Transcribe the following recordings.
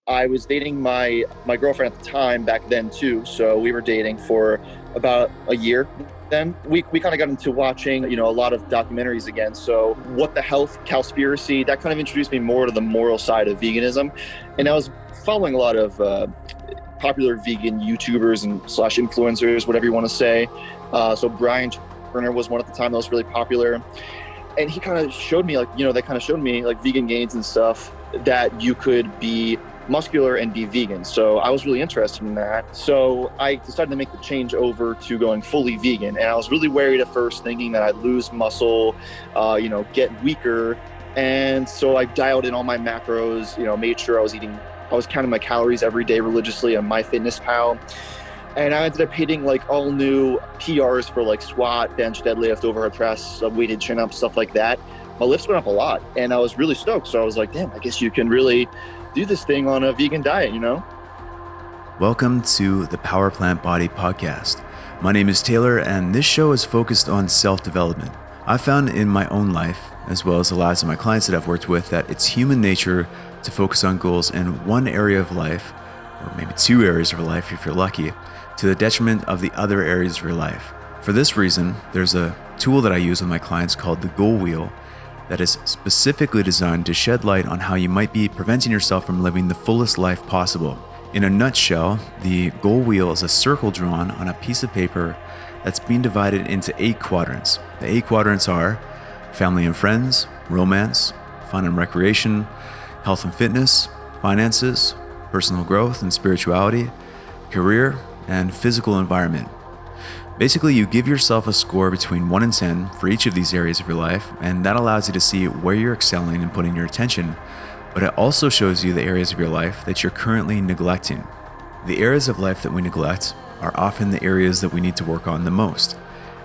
I was dating my girlfriend at the time back then too. So we were dating for about a year. Then we kind of got into watching, a lot of documentaries again. So What the Health Cowspiracy, that kind of introduced me more to the moral side of veganism. And I was following a lot of popular vegan YouTubers and slash influencers, whatever you want to say. So Brian Turner was one at the time that was really popular. And he kind of showed me they kind of showed me like vegan gains and stuff that you could be muscular and be vegan. So I was really interested in that. So I decided to make the change over to going fully vegan. And I was really worried at first, thinking that I'd lose muscle, get weaker. And so I dialed in all my macros, made sure I was counting my calories every day religiously on MyFitnessPal. And I ended up hitting like all new PRs for like squat, bench, deadlift, overhead press, weighted chin up, stuff like that. My lifts went up a lot and I was really stoked. So I was like, damn, I guess you can really do this thing on a vegan diet, Welcome to the Power Plant Body podcast. My name is Taylor and this show is focused on self-development. I found in my own life, as well as the lives of my clients that I've worked with, that it's human nature to focus on goals in one area of life, or maybe two areas of life if you're lucky, to the detriment of the other areas of your life. For this reason, there's a tool that I use with my clients called the Goal Wheel that is specifically designed to shed light on how you might be preventing yourself from living the fullest life possible. In a nutshell, the Goal Wheel is a circle drawn on a piece of paper that's being divided into 8 quadrants. The 8 quadrants are family and friends, romance, fun and recreation, health and fitness, finances, personal growth and spirituality, career, and physical environment. Basically, you give yourself a score between 1 and 10 for each of these areas of your life, and that allows you to see where you're excelling and putting your attention, but it also shows you the areas of your life that you're currently neglecting. The areas of life that we neglect are often the areas that we need to work on the most,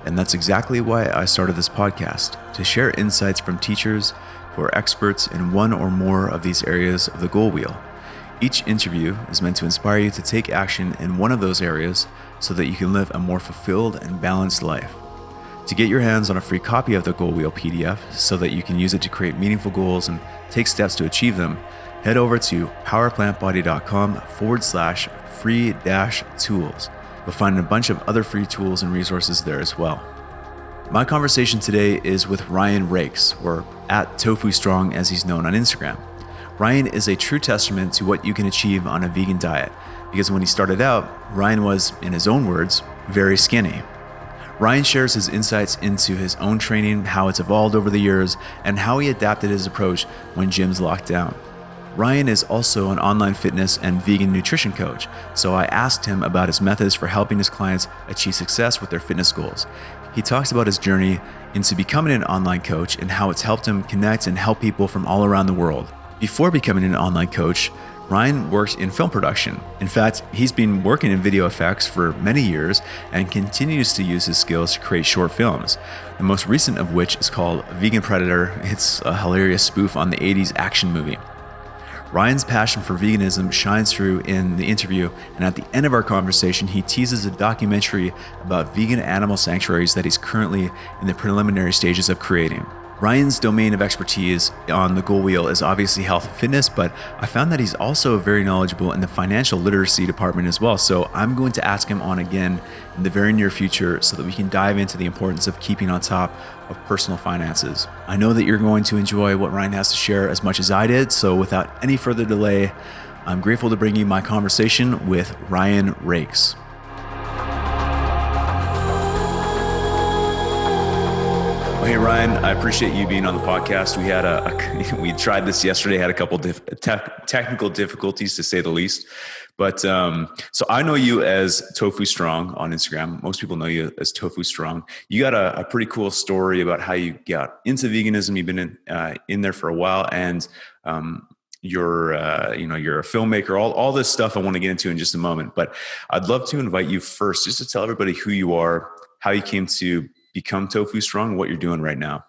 and that's exactly why I started this podcast, to share insights from teachers who are experts in one or more of these areas of the Goal Wheel. Each interview is meant to inspire you to take action in one of those areas so that you can live a more fulfilled and balanced life. To get your hands on a free copy of the Goal Wheel PDF so that you can use it to create meaningful goals and take steps to achieve them, head over to powerplantbody.com/free-tools. You'll find a bunch of other free tools and resources there as well. My conversation today is with Ryan Rakes, or @TofuStrong as he's known on Instagram. Ryan is a true testament to what you can achieve on a vegan diet, because when he started out, Ryan was, in his own words, very skinny. Ryan shares his insights into his own training, how it's evolved over the years, and how he adapted his approach when gyms locked down. Ryan is also an online fitness and vegan nutrition coach, so I asked him about his methods for helping his clients achieve success with their fitness goals. He talks about his journey into becoming an online coach and how it's helped him connect and help people from all around the world. Before becoming an online coach, Ryan worked in film production. In fact, he's been working in video effects for many years and continues to use his skills to create short films, the most recent of which is called Vegan Predator. It's a hilarious spoof on the 80s action movie. Ryan's passion for veganism shines through in the interview, and at the end of our conversation, he teases a documentary about vegan animal sanctuaries that he's currently in the preliminary stages of creating. Ryan's domain of expertise on the Goal Wheel is obviously health and fitness, but I found that he's also very knowledgeable in the financial literacy department as well. So I'm going to ask him on again in the very near future so that we can dive into the importance of keeping on top of personal finances. I know that you're going to enjoy what Ryan has to share as much as I did. So without any further delay, I'm grateful to bring you my conversation with Ryan Rakes. Well, hey Ryan, I appreciate you being on the podcast. We tried this yesterday, had a couple technical difficulties to say the least. But so I know you as Tofu Strong on Instagram. Most people know you as Tofu Strong. You got a pretty cool story about how you got into veganism. You've been in there for a while, and you're a filmmaker. All this stuff I want to get into in just a moment. But I'd love to invite you first, just to tell everybody who you are, how you came to become Tofu Strong, what you're doing right now.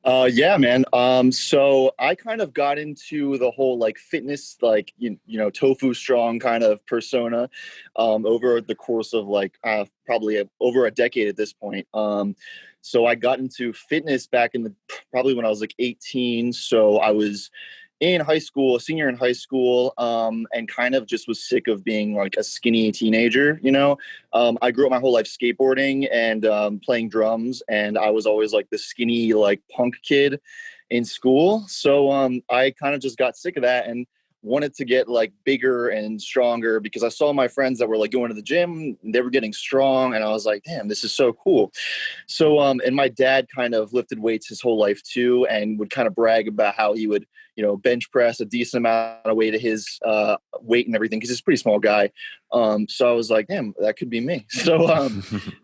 Yeah, man. So I kind of got into the whole like fitness, like, Tofu Strong kind of persona, over the course of probably over a decade at this point. So I got into fitness back probably when I was like 18. So I was in high school, a senior in high school, and kind of just was sick of being like a skinny teenager. I grew up my whole life skateboarding and playing drums, and I was always like the skinny, like punk kid in school. So I kind of just got sick of that and wanted to get like bigger and stronger because I saw my friends that were like going to the gym, they were getting strong, and I was like, damn, this is so cool. So and my dad kind of lifted weights his whole life too, and would kind of brag about how he would bench press a decent amount of weight at his weight and everything because he's a pretty small guy. So I was like, damn, that could be me. So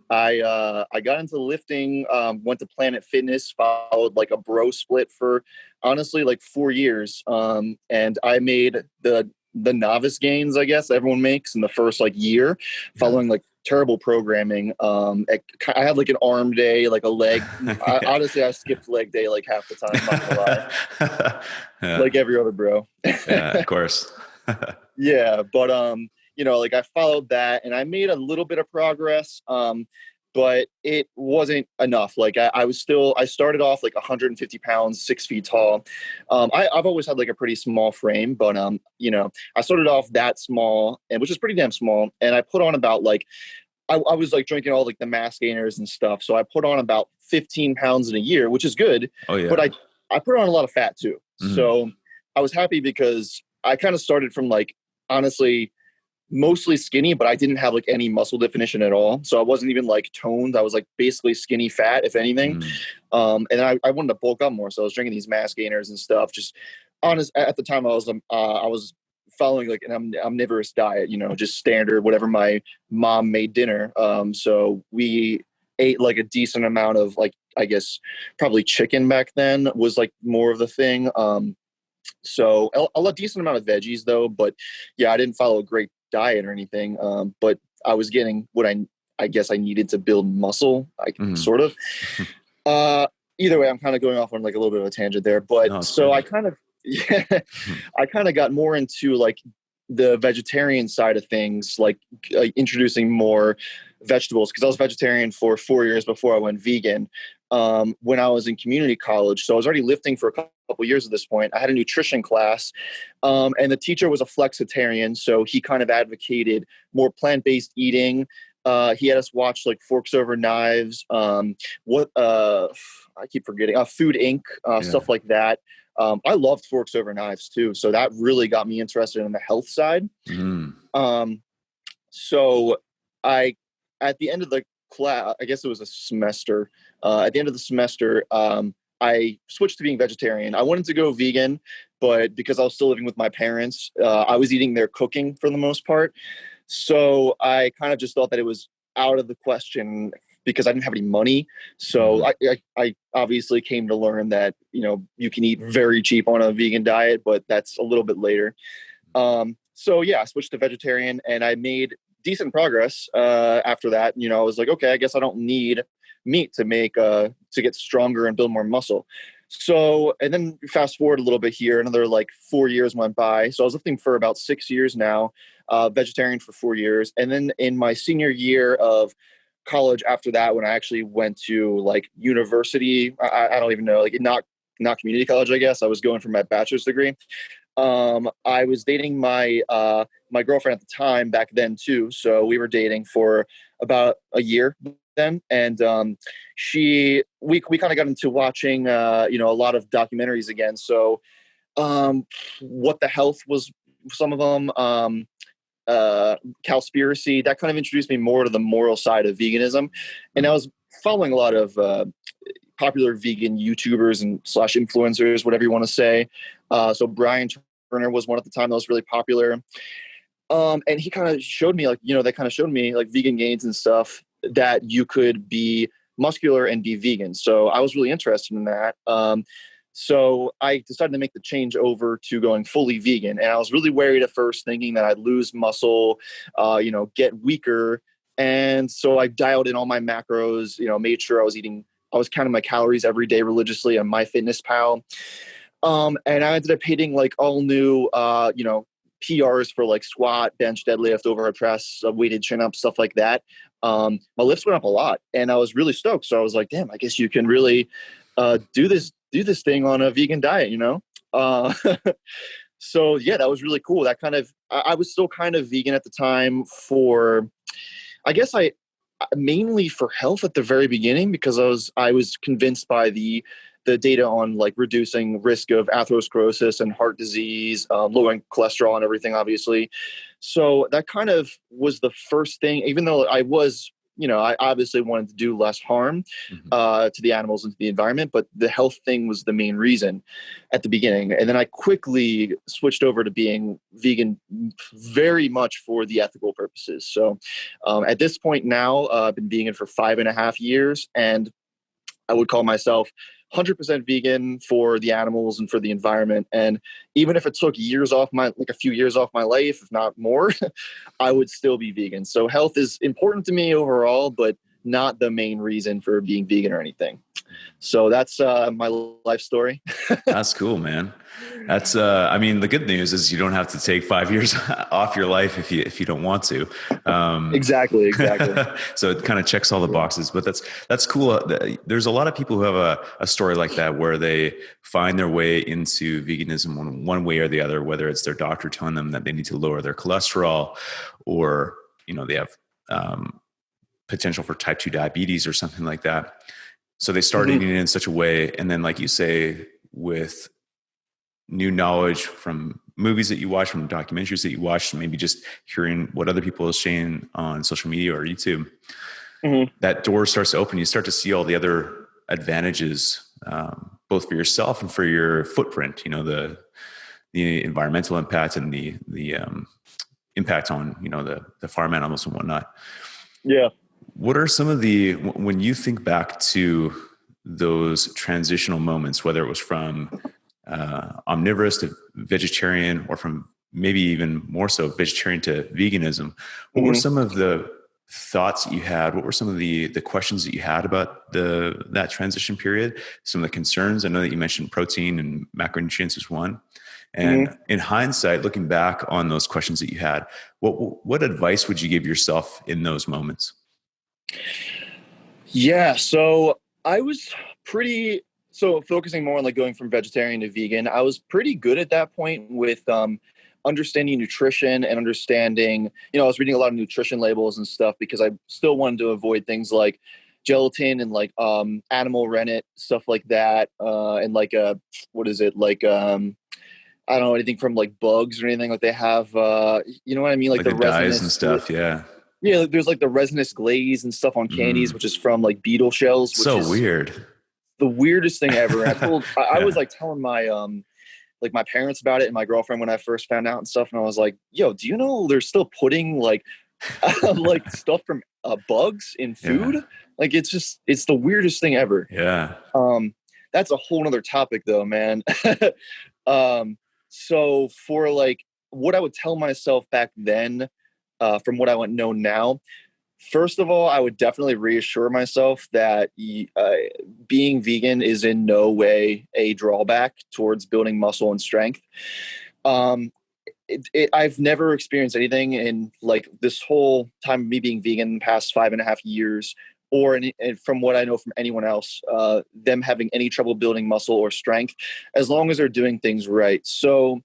I got into lifting, went to Planet Fitness, followed like a bro split for honestly like 4 years. And I made the novice gains, I guess, everyone makes in the first like year, following like terrible programming. I had like an arm day, like a leg. Honestly, I skipped leg day like half the time. I'm not gonna lie. Like every other bro. Yeah, of course. Yeah, but like I followed that and I made a little bit of progress. But it wasn't enough. Like I started off like 150 pounds, 6 feet tall. I've always had like a pretty small frame, but I started off that small, and which is pretty damn small. And I put on about like, I was like drinking all like the mass gainers and stuff. So I put on about 15 pounds in a year, which is good. Oh yeah. But I put on a lot of fat too. Mm-hmm. So I was happy because I kind of started from like, honestly, mostly skinny, but I didn't have like any muscle definition at all. So I wasn't even like toned. I was like basically skinny fat, if anything. And I wanted to bulk up more. So I was drinking these mass gainers and stuff. Just honest, at the time I was following like an omnivorous diet, just standard, whatever my mom made dinner. So we ate like a decent amount of like, I guess probably chicken back then was like more of the thing. So a decent amount of veggies though, but yeah, I didn't follow a great diet or anything. But I was getting what I guess I needed to build muscle, sort of. Either way, I'm kind of going off on like a little bit of a tangent there, but no, so I kind of, I kind of got more into like the vegetarian side of things, like introducing more vegetables, because I was vegetarian for 4 years before I went vegan. When I was in community college, so I was already lifting for a couple years at this point. I had a nutrition class, and the teacher was a flexitarian, so he kind of advocated more plant-based eating. He had us watch like Forks Over Knives, I keep forgetting, Food Inc., stuff like that. I loved Forks Over Knives too, so that really got me interested in the health side. So at the end of the class, I guess it was a semester. At the end of the semester, I switched to being vegetarian. I wanted to go vegan, but because I was still living with my parents, I was eating their cooking for the most part. So I kind of just thought that it was out of the question because I didn't have any money. So I obviously came to learn that, you can eat very cheap on a vegan diet, but that's a little bit later. So yeah, I switched to vegetarian and I made decent progress after that. I was like, okay, I guess I don't need meat to get stronger and build more muscle. So, and then fast forward a little bit here, another like 4 years went by. So I was lifting for about 6 years now, vegetarian for 4 years. And then in my senior year of college after that, when I actually went to like university, I don't even know, like not community college, I guess. I was going for my bachelor's degree. I was dating my girlfriend at the time back then too. So we were dating for about a year then. And we kind of got into watching, a lot of documentaries again. So What the Health was some of them, Cowspiracy, that kind of introduced me more to the moral side of veganism. And I was following a lot of popular vegan YouTubers and / influencers, whatever you want to say. So Brian Turner was one at the time that was really popular. And he kind of showed me they kind of showed me like vegan gains and stuff that you could be muscular and be vegan. So I was really interested in that. So I decided to make the change over to going fully vegan. And I was really worried at first, thinking that I'd lose muscle, get weaker. And so I dialed in all my macros, made sure I was counting my calories every day religiously on MyFitnessPal. And I ended up hitting like all new, PRs for like squat, bench, deadlift, overhead press, weighted chin up, stuff like that. My lifts went up a lot and I was really stoked. So I was like, damn, I guess you can really do this thing on a vegan diet, Uh, so yeah, that was really cool. That kind of, I was still kind of vegan at the time for, I guess I mainly for health at the very beginning, because I was convinced by the data on like reducing risk of atherosclerosis and heart disease, lowering cholesterol and everything, obviously. So that kind of was the first thing, even though I was, I obviously wanted to do less harm Mhm. to the animals and to the environment, but the health thing was the main reason at the beginning. And then I quickly switched over to being vegan very much for the ethical purposes. So at this point now, I've been vegan for 5.5 years, and I would call myself 100% vegan for the animals and for the environment. And even if it took like a few years off my life, if not more, I would still be vegan. So health is important to me overall, but not the main reason for being vegan or anything. So that's my life story. That's cool, man. That's I mean, the good news is you don't have to take 5 years off your life if you don't want to. Um, Exactly, exactly. so it kind of checks all the boxes, but that's cool. There's a lot of people who have a story like that where they find their way into veganism one way or the other, whether it's their doctor telling them that they need to lower their cholesterol, or they have potential for type 2 diabetes or something like that. So they start Mhm. eating it in such a way, and then, like you say, with new knowledge from movies that you watch, from documentaries that you watch, maybe just hearing what other people are saying on social media or YouTube, Mhm. that door starts to open. You start to see all the other advantages, both for yourself and for your footprint. The environmental impact and the impact on the farm animals and whatnot. Yeah. What are some of when you think back to those transitional moments, whether it was from omnivorous to vegetarian, or from maybe even more so vegetarian to veganism, what were Mhm. some of the thoughts that you had? What were some of the questions that you had about that transition period? Some of the concerns? I know that you mentioned protein and macronutrients as one. Mhm. And in hindsight, looking back on those questions that you had, what advice would you give yourself in those moments? Yeah, so I was pretty so focusing more on like going from vegetarian to vegan. I was pretty good at that point with understanding nutrition and understanding, I was reading a lot of nutrition labels and stuff because I still wanted to avoid things like gelatin and like animal rennet, stuff like that. And like what is it? Like I don't know, anything from like bugs or anything like they have you know what I mean? Like Like the the dyes and resinous stuff. Yeah. yeah, there's like the resinous glaze and stuff on candies, Mm. which is from like beetle shells, which So is weird. the weirdest thing ever. And I was Yeah. like telling my like my parents about it and my girlfriend when I first found out and stuff, and I was like, "Yo, do you know they're still putting like like stuff from bugs in Yeah. food? Like it's the weirdest thing ever." Yeah. Um, that's a whole nother topic though, man. um, so for like what I would tell myself back then, from what I would know now, first of all, I would definitely reassure myself that being vegan is in no way a drawback towards building muscle and strength. Um, I've never experienced anything in like this whole time of me being vegan, the past 5.5 years, or from what I know from anyone else, them having any trouble building muscle or strength, as long as they're doing things right. So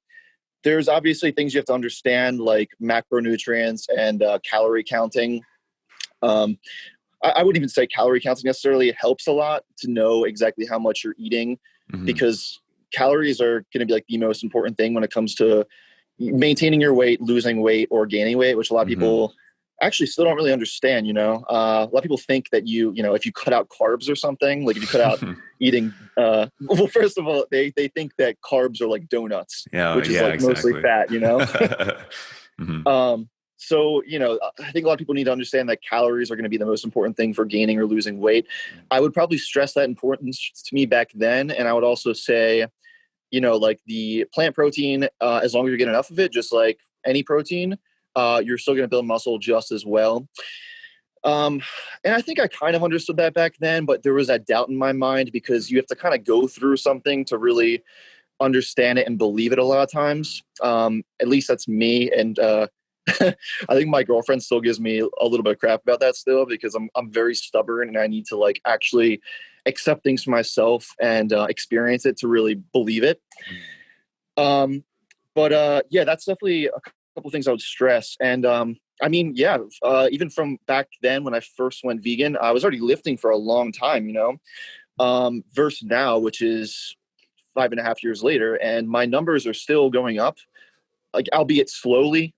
there's obviously things you have to understand, like macronutrients and calorie counting. Um, I wouldn't even say calorie counting necessarily. It helps a lot to know exactly how much you're eating, Hmm. because calories are going to be like the most important thing when it comes to maintaining your weight, losing weight, or gaining weight, which a lot of Hmm. people actually still don't really understand. A lot of people think that if you cut out carbs or something, like if you cut out eating, well, first of all, they think that carbs are like donuts, Yeah. which is Yeah. like mostly Exactly. fat. Hmm. So, I think a lot of people need to understand that calories are going to be the most important thing for gaining or losing weight. I would probably stress that importance to me back then. And I would also say, like the plant protein, as long as you're getting enough of it, just like any protein, you're still going to build muscle just as well. Um, and I think I kind of understood that back then, but there was that doubt in my mind because you have to kind of go through something to really understand it and believe it a lot of times. At least that's me. And I think my girlfriend still gives me a little bit of crap about that still, because I'm very stubborn and I need to like actually accept things for myself and experience it to really believe it. Um, but yeah, that's definitely a couple things I would stress. And I mean, yeah, even from back then when I first went vegan, I was already lifting for a long time, versus now, which is 5.5 years later, and my numbers are still going up, like albeit slowly.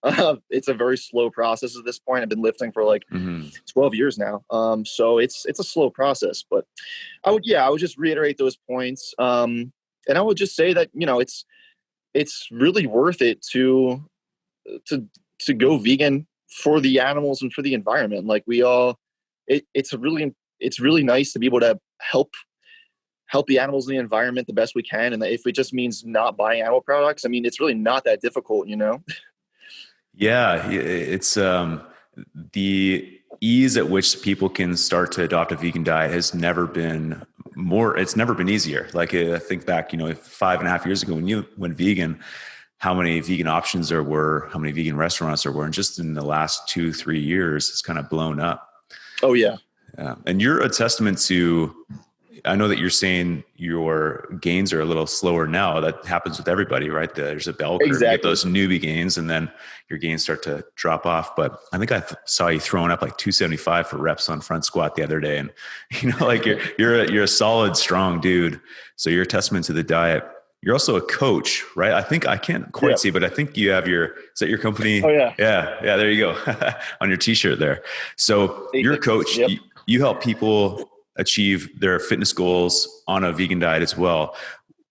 It's a very slow process at this point. I've been lifting for like Hmm. 12 years now. So it's a slow process, but I would just reiterate those points. And I would just say that, it's really worth it to to go vegan for the animals and for the environment. Like it's really nice to be able to help the animals in the environment the best we can. And if it just means not buying animal products, I mean, it's really not that difficult. Yeah, it's the ease at which people can start to adopt a vegan diet has never been more. It's never been easier. Like I think back, 5.5 years ago when you went vegan, how many vegan options there were, how many vegan restaurants there were, and just in the last 2-3 years, it's kind of blown up. Oh yeah, And you're a testament to, I know that you're saying your gains are a little slower now. That happens with everybody, right? There's a bell curve. You get exactly. those newbie gains and then your gains start to drop off. But I think I saw you throwing up like 275 for reps on front squat the other day. And, like you're a solid, strong dude. So you're a testament to the diet. You're also a coach, right? I think I can't quite Yeah. see, but I think you have is that your company? Oh yeah. Yeah. Yeah. There you go. On your t-shirt there. So you're a Apex. coach. Yep. You help people achieve their fitness goals on a vegan diet as well.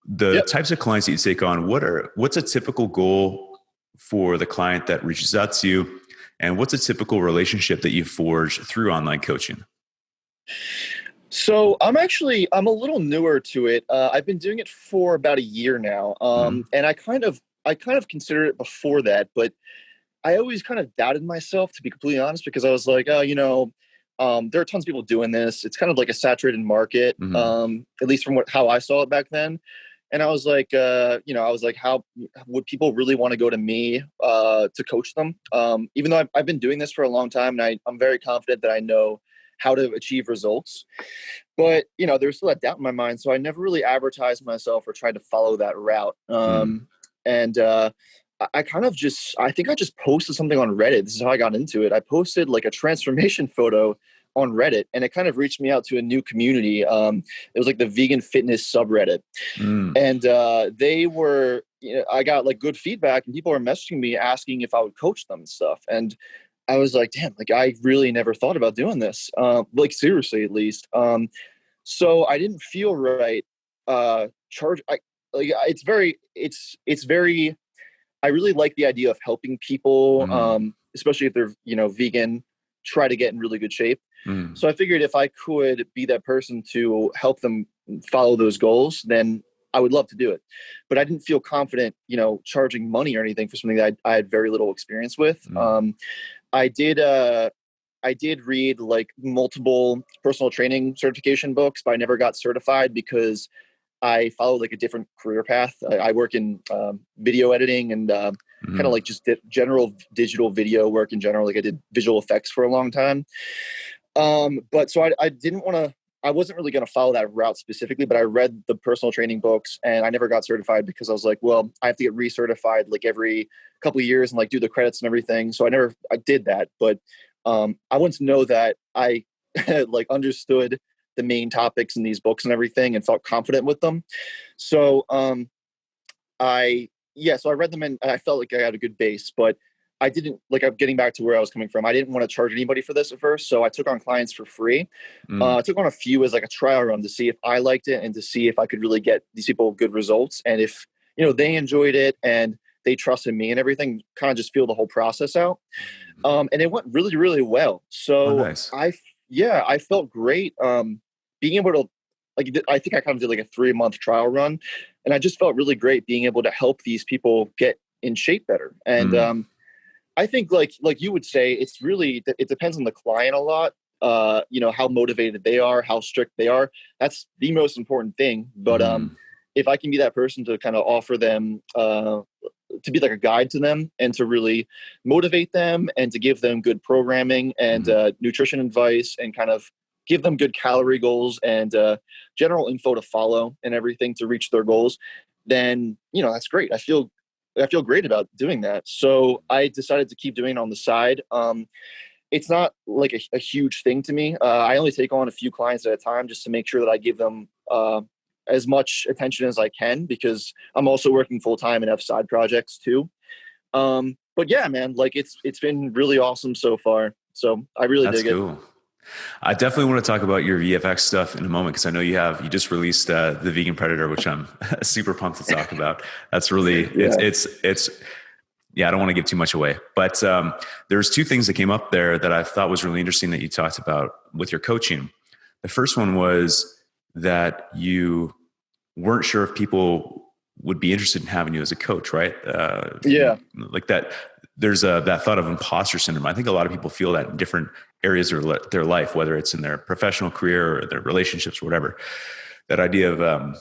The Yep. types of clients that you take on, what's a typical goal for the client that reaches out to you? And what's a typical relationship that you forge through online coaching? So I'm a little newer to it. I've been doing it for about a year now. Mm-hmm. And I kind of considered it before that, but I always kind of doubted myself, to be completely honest, because I was like, oh, there are tons of people doing this. It's kind of like a saturated market, Mm-hmm. at least from how I saw it back then. And I was like, how would people really want to go to me to coach them? Even though I've been doing this for a long time, and I'm very confident that I know how to achieve results. But there's still that doubt in my mind, so I never really advertised myself or tried to follow that route. And I kind of I think I just posted something on Reddit. This is how I got into it. I posted like a transformation photo on Reddit, and it kind of reached me out to a new community. It was like the vegan fitness subreddit, Mm-hmm. and I got like good feedback, and people were messaging me asking if I would coach them and stuff. And I was like, damn, like I really never thought about doing this, like seriously, at least. So I didn't feel right. Charge. It's very. I really like the idea of helping people, especially if they're vegan, try to get in really good shape. Mm-hmm. So I figured if I could be that person to help them follow those goals, then I would love to do it. But I didn't feel confident, charging money or anything for something that I had very little experience with. I did. I did read like multiple personal training certification books, but I never got certified because I followed like a different career path. I work in video editing and kind of like just general digital video work in general. Like I did visual effects for a long time. But so I didn't want to, I wasn't really going to follow that route specifically, but I read the personal training books and I never got certified because I was like, well, I have to get recertified like every couple of years and like do the credits and everything. So I did that. But I wanted to know that I like understood the main topics in these books and everything and felt confident with them. So so I read them and I felt like I had a good base, but I didn't like, I'm getting back to where I was coming from. I didn't want to charge anybody for this at first. So I took on clients for free. I took on a few as like a trial run to see if I liked it and to see if I could really get these people good results. And if, they enjoyed it and they trusted me and everything, kind of just feel the whole process out. And it went really, really well. Oh, So nice. I felt great. Being able to, like, I think I kind of did like a 3-month trial run, and I just felt really great being able to help these people get in shape better. And I think like you would say, it depends on the client a lot. How motivated they are, how strict they are. That's the most important thing. But if I can be that person to kind of offer them, to be like a guide to them and to really motivate them and to give them good programming and nutrition advice and kind of give them good calorie goals and general info to follow and everything to reach their goals, then, that's great. I feel great about doing that. So I decided to keep doing it on the side. It's not like a huge thing to me. I only take on a few clients at a time just to make sure that I give them as much attention as I can, because I'm also working full time and have side projects too. But yeah, man, like it's been really awesome so far. So I really That's dig it. cool. I definitely want to talk about your VFX stuff in a moment, because I know you just released the Vegan Predator, which I'm super pumped to talk about. That's really Yeah. it's yeah. I don't want to give too much away, but there's two things that came up there that I thought was really interesting that you talked about with your coaching. The first one was that you weren't sure if people would be interested in having you as a coach, right? Yeah. Like that. There's that thought of imposter syndrome. I think a lot of people feel that in different areas of their life, whether it's in their professional career or their relationships or whatever. That idea of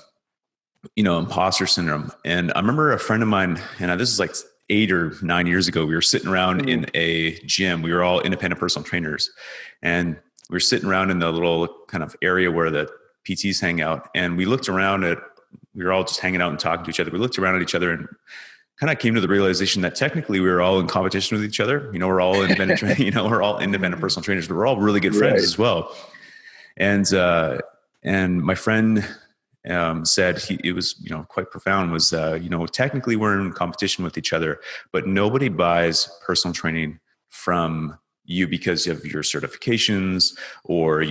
imposter syndrome. And I remember a friend of mine, and this is like 8 or 9 years ago, we were sitting around in a gym. We were all independent personal trainers, and we were sitting around in the little kind of area where the PTs hang out. And we looked around we were all just hanging out and talking to each other. We looked around at each other and kind of came to the realization that technically we were all in competition with each other. We're all independent, we're all independent personal trainers, but we're all really good friends as well. And my friend said it was, quite profound, was, technically we're in competition with each other, but nobody buys personal training from you because of your certifications or,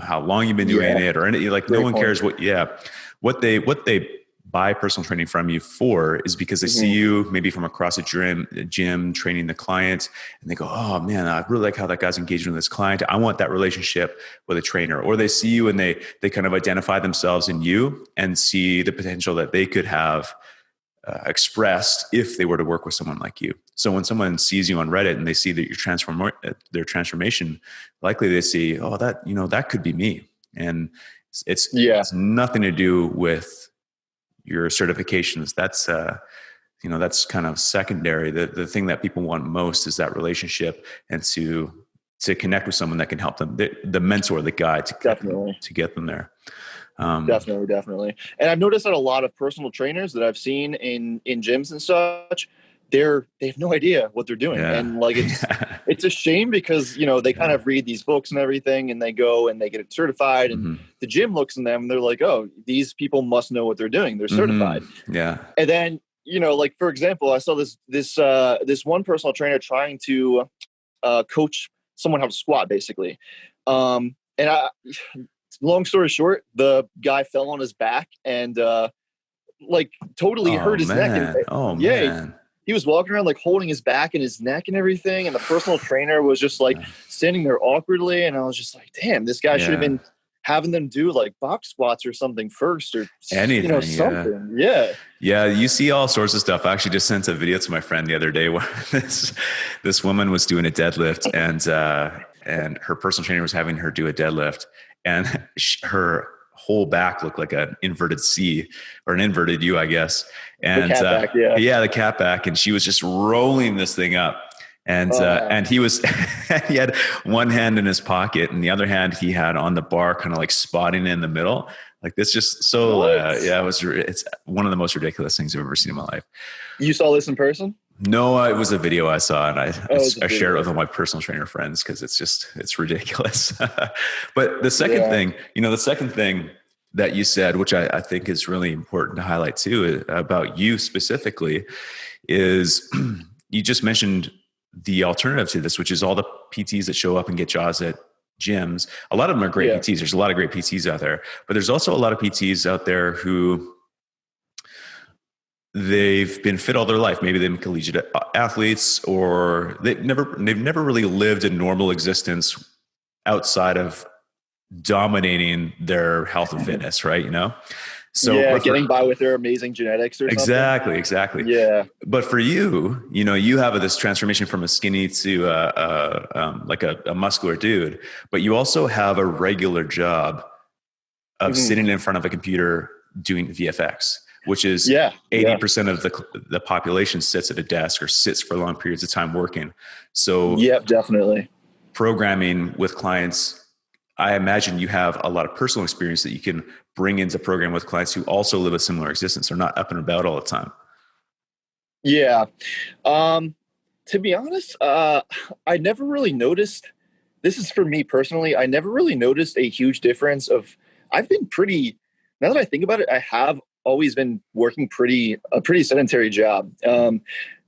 how long you've been doing it or anything. Like no one cares what they buy personal training from you for is because they see you maybe from across a gym training the client, and they go, oh man, I really like how that guy's engaging with this client. I want that relationship with a trainer. Or they see you and they kind of identify themselves in you and see the potential that they could have expressed if they were to work with someone like you. So when someone sees you on Reddit and they see that their transformation, likely they see, oh, that could be me. And it's nothing to do with your certifications. That's that's kind of secondary. The thing that people want most is that relationship and to connect with someone that can help them, the mentor, the guide to get them there. Definitely. And I've noticed that a lot of personal trainers that I've seen in gyms and such, they have no idea what they're doing. Yeah. And like, it's a shame because, they kind of read these books and everything, and they go and they get it certified, and the gym looks in them and they're like, oh, these people must know what they're doing. They're certified. Yeah. And then, like, for example, I saw this one personal trainer trying to coach someone how to squat, basically. And long story short, the guy fell on his back and totally hurt his neck. And, man. He was walking around like holding his back and his neck and everything. And the personal trainer was just like standing there awkwardly. And I was just like, damn, this guy should have been having them do like box squats or something first, or anything, something. Yeah. You see all sorts of stuff. I actually just sent a video to my friend the other day where this woman was doing a deadlift, and her personal trainer was having her do a deadlift, and her whole back looked like an inverted C or an inverted U, I guess. And the cat back, the cat back. And she was just rolling this thing up. And he had one hand in his pocket and the other hand he had on the bar, kind of like spotting in the middle. Like this, just so, it's one of the most ridiculous things I've ever seen in my life. You saw this in person? No, it was a video I saw, and I share it with all my personal trainer friends because it's ridiculous. But the second thing that you said, which I think is really important to highlight too, about you specifically, is you just mentioned the alternative to this, which is all the PTs that show up and get jobs at gyms. A lot of them are great PTs. There's a lot of great PTs out there, but there's also a lot of PTs out there who they've been fit all their life. Maybe they've been collegiate athletes, or they've never really lived a normal existence outside of dominating their health and fitness, right? So getting by with their amazing genetics or something. Exactly. Yeah. But for you, you have this transformation from a skinny to like a muscular dude, but you also have a regular job of sitting in front of a computer doing VFX, which is 80% of the population sits at a desk or sits for long periods of time working. So definitely programming with clients I imagine you have a lot of personal experience that you can bring into program with clients who also live a similar existence. They're not up and about all the time. Yeah. Um, to be honest, I never really noticed. This is for me personally. I never really noticed a huge difference of. I've been pretty. Now that I think about it, I have always been working a pretty sedentary job.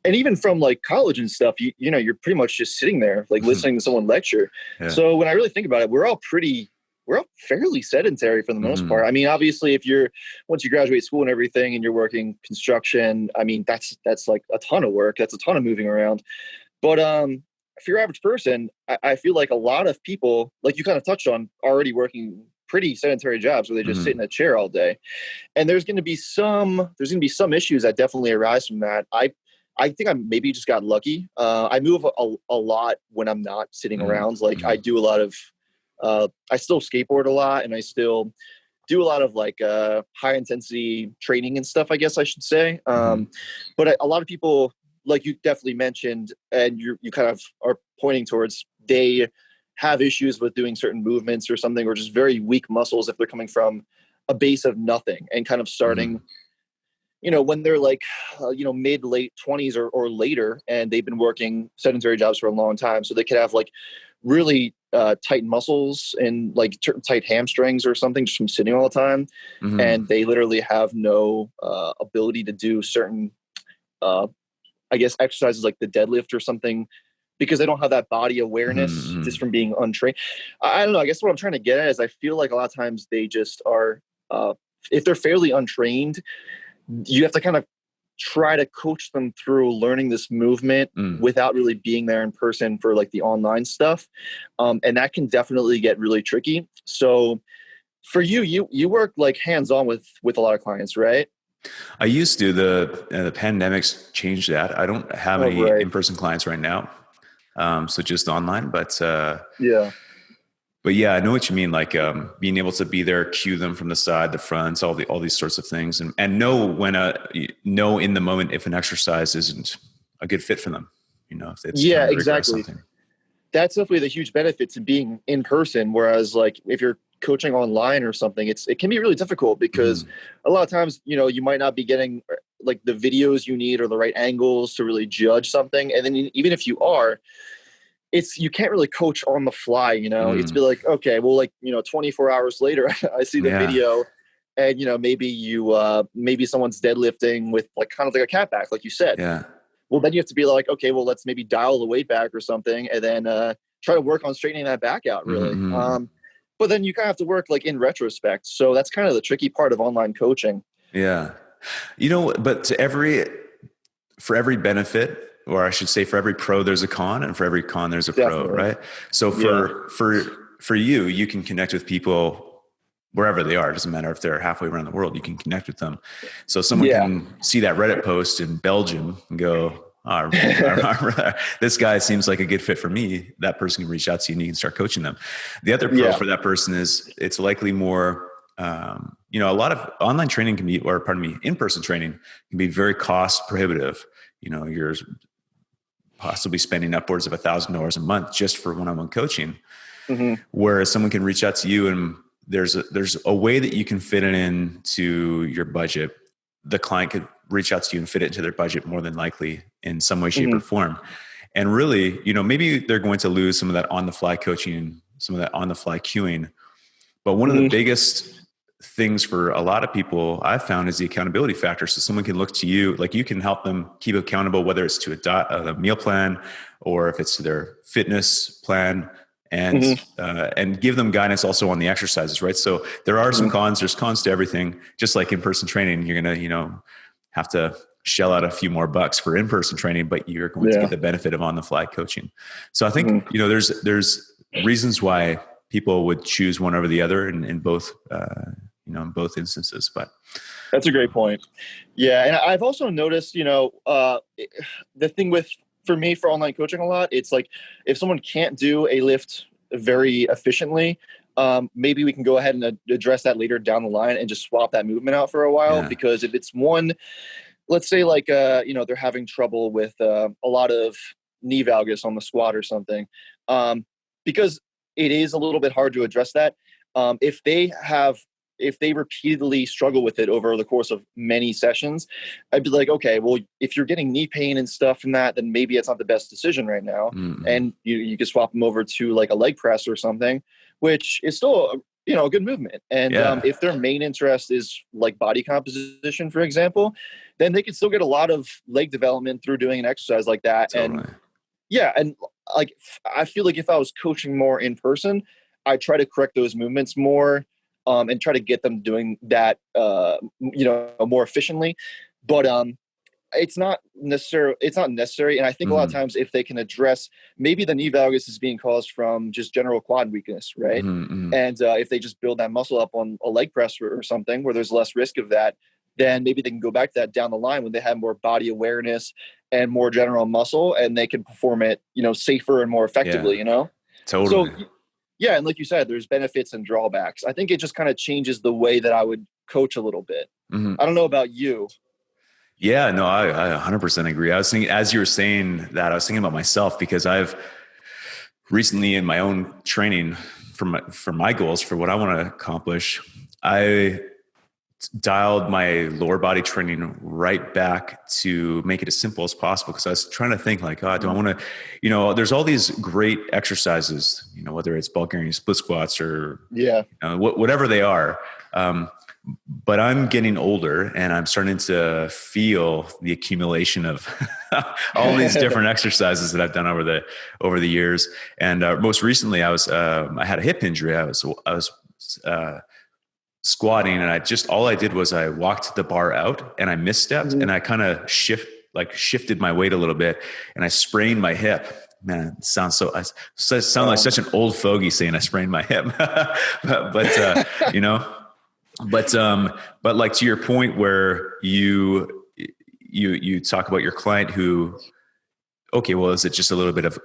And even from like college and stuff, you know, you're pretty much just sitting there, like listening to someone lecture. Yeah. So when I really think about it, we're all fairly sedentary for the most Mm-hmm. part. I mean, obviously, once you graduate school and everything, and you're working construction, I mean, that's like a ton of work. That's a ton of moving around. But for your average person, I feel like a lot of people, like you kind of touched on, already working pretty sedentary jobs where they just sit in Mm-hmm. a chair all day. And there's going to be some issues that definitely arise from that. I think I maybe just got lucky. I move a lot when I'm not sitting around. Like Mm-hmm. I do a lot of, I still skateboard a lot, and I still do a lot of like high intensity training and stuff, I guess I should say. Mm-hmm. But a lot of people, like you definitely mentioned, and you kind of are pointing towards, they have issues with doing certain movements or something, or just very weak muscles if they're coming from a base of nothing and kind of Mm-hmm. starting, when they're like, mid late 20s or later, and they've been working sedentary jobs for a long time. So they could have like really tight muscles and like tight hamstrings or something just from sitting all the time. Mm-hmm. And they literally have no ability to do certain, uh, I guess, exercises like the deadlift or something, because they don't have that body awareness Mm-hmm. just from being untrained. I don't know. I guess what I'm trying to get at is I feel like a lot of times they just are, if they're fairly untrained, you have to kind of try to coach them through learning this movement Mm. without really being there in person for like the online stuff. And that can definitely get really tricky. So for you work like hands on with a lot of clients, right? I used to. The pandemic's changed that. I don't have Oh, any right. in-person clients right now, so just online. Yeah. But yeah, I know what you mean. Like being able to be there, cue them from the side, the fronts, all these sorts of things, and know in the moment if an exercise isn't a good fit for them. You know, if it's Yeah, trying to regress exactly. something. That's definitely the huge benefit to being in person. Whereas like if you're coaching online or something, it can be really difficult because Mm-hmm. a lot of times, you might not be getting like the videos you need or the right angles to really judge something. And then even if you are, you can't really coach on the fly. It's Mm. be like, okay, well, like, 24 hours later, I see the Yeah, video, and maybe someone's deadlifting with like kind of like a cat back, like you said. yeah. Well, then you have to be like, okay, well, let's maybe dial the weight back or something, and then try to work on straightening that back out, really. Mm-hmm. But then you kind of have to work like in retrospect. So that's kind of the tricky part of online coaching. Yeah. But for every benefit, or I should say for every pro, there's a con, and for every con, there's a pro, Definitely. right? So Yeah. for you, you can connect with people wherever they are. It doesn't matter if they're halfway around the world, you can connect with them. So someone Yeah. can see that Reddit post in Belgium and go, oh, this guy seems like a good fit for me. That person can reach out to you and you can start coaching them. The other pro Yeah. for that person is it's likely more, a lot of online training can be, or pardon me, in-person training can be very cost prohibitive. You're possibly spending upwards of $1,000 a month just for one-on-one coaching. Hmm. Whereas someone can reach out to you and there's a way that you can fit it into your budget. The client could reach out to you and fit it into their budget more than likely in some way, shape, or Hmm. form. And really, maybe they're going to lose some of that on the fly coaching, some of that on the fly queuing. But one of the Hmm. biggest things for a lot of people I've found is the accountability factor. So someone can look to you, like you can help them keep accountable, whether it's to a meal plan or if it's to their fitness plan, Hmm. and give them guidance also on the exercises, right? So there are some Hmm. cons. There's cons to everything. Just like in-person training, you're gonna have to shell out a few more bucks for in-person training, but you're going to get Yeah. the benefit of on-the-fly coaching. So I think Hmm. there's reasons why people would choose one over the other in both in both instances. But That's a great point. Yeah, and I've also noticed, the thing for me for online coaching a lot, it's like if someone can't do a lift very efficiently, maybe we can go ahead and address that later down the line and just swap that movement out for a while. yeah, Because if it's one, let's say like they're having trouble with a lot of knee valgus on the squat or something, because it is a little bit hard to address that. If they repeatedly struggle with it over the course of many sessions, I'd be like, okay, well, if you're getting knee pain and stuff from that, then maybe it's not the best decision right now. Mm-hmm. And you could swap them over to like a leg press or something, which is still, a good movement. And if their main interest is like body composition, for example, then they can still get a lot of leg development through doing an exercise like that. Totally. And yeah, and like I feel like if I was coaching more in person, I try to correct those movements more, and try to get them doing that, more efficiently. But it's not necessary. And I think a lot of times if they can address, maybe the knee valgus is being caused from just general quad weakness, right? Mm-hmm. And if they just build that muscle up on a leg press or something where there's less risk of that, then maybe they can go back to that down the line when they have more body awareness and more general muscle, and they can perform it, safer and more effectively, Totally. So yeah. And like you said, there's benefits and drawbacks. I think it just kind of changes the way that I would coach a little bit. Mm-hmm. I don't know about you. Yeah, no, I 100% agree. I was thinking, as you were saying that, I was thinking about myself, because I've recently in my own training for my goals, for what I want to accomplish, I dialed my lower body training right back to make it as simple as possible. Because I was trying to think like, oh, do I want to, there's all these great exercises, whether it's Bulgarian split squats or whatever they are. But I'm getting older and I'm starting to feel the accumulation of all these different exercises that I've done over the years. And most recently I had a hip injury. I was squatting, and all I did was I walked the bar out and I misstepped, and I kind of shifted my weight a little bit, and I sprained my hip. Man, it sounds like such an old fogey saying I sprained my hip, but like to your point where you talk about your client who, okay, well, is it just a little bit of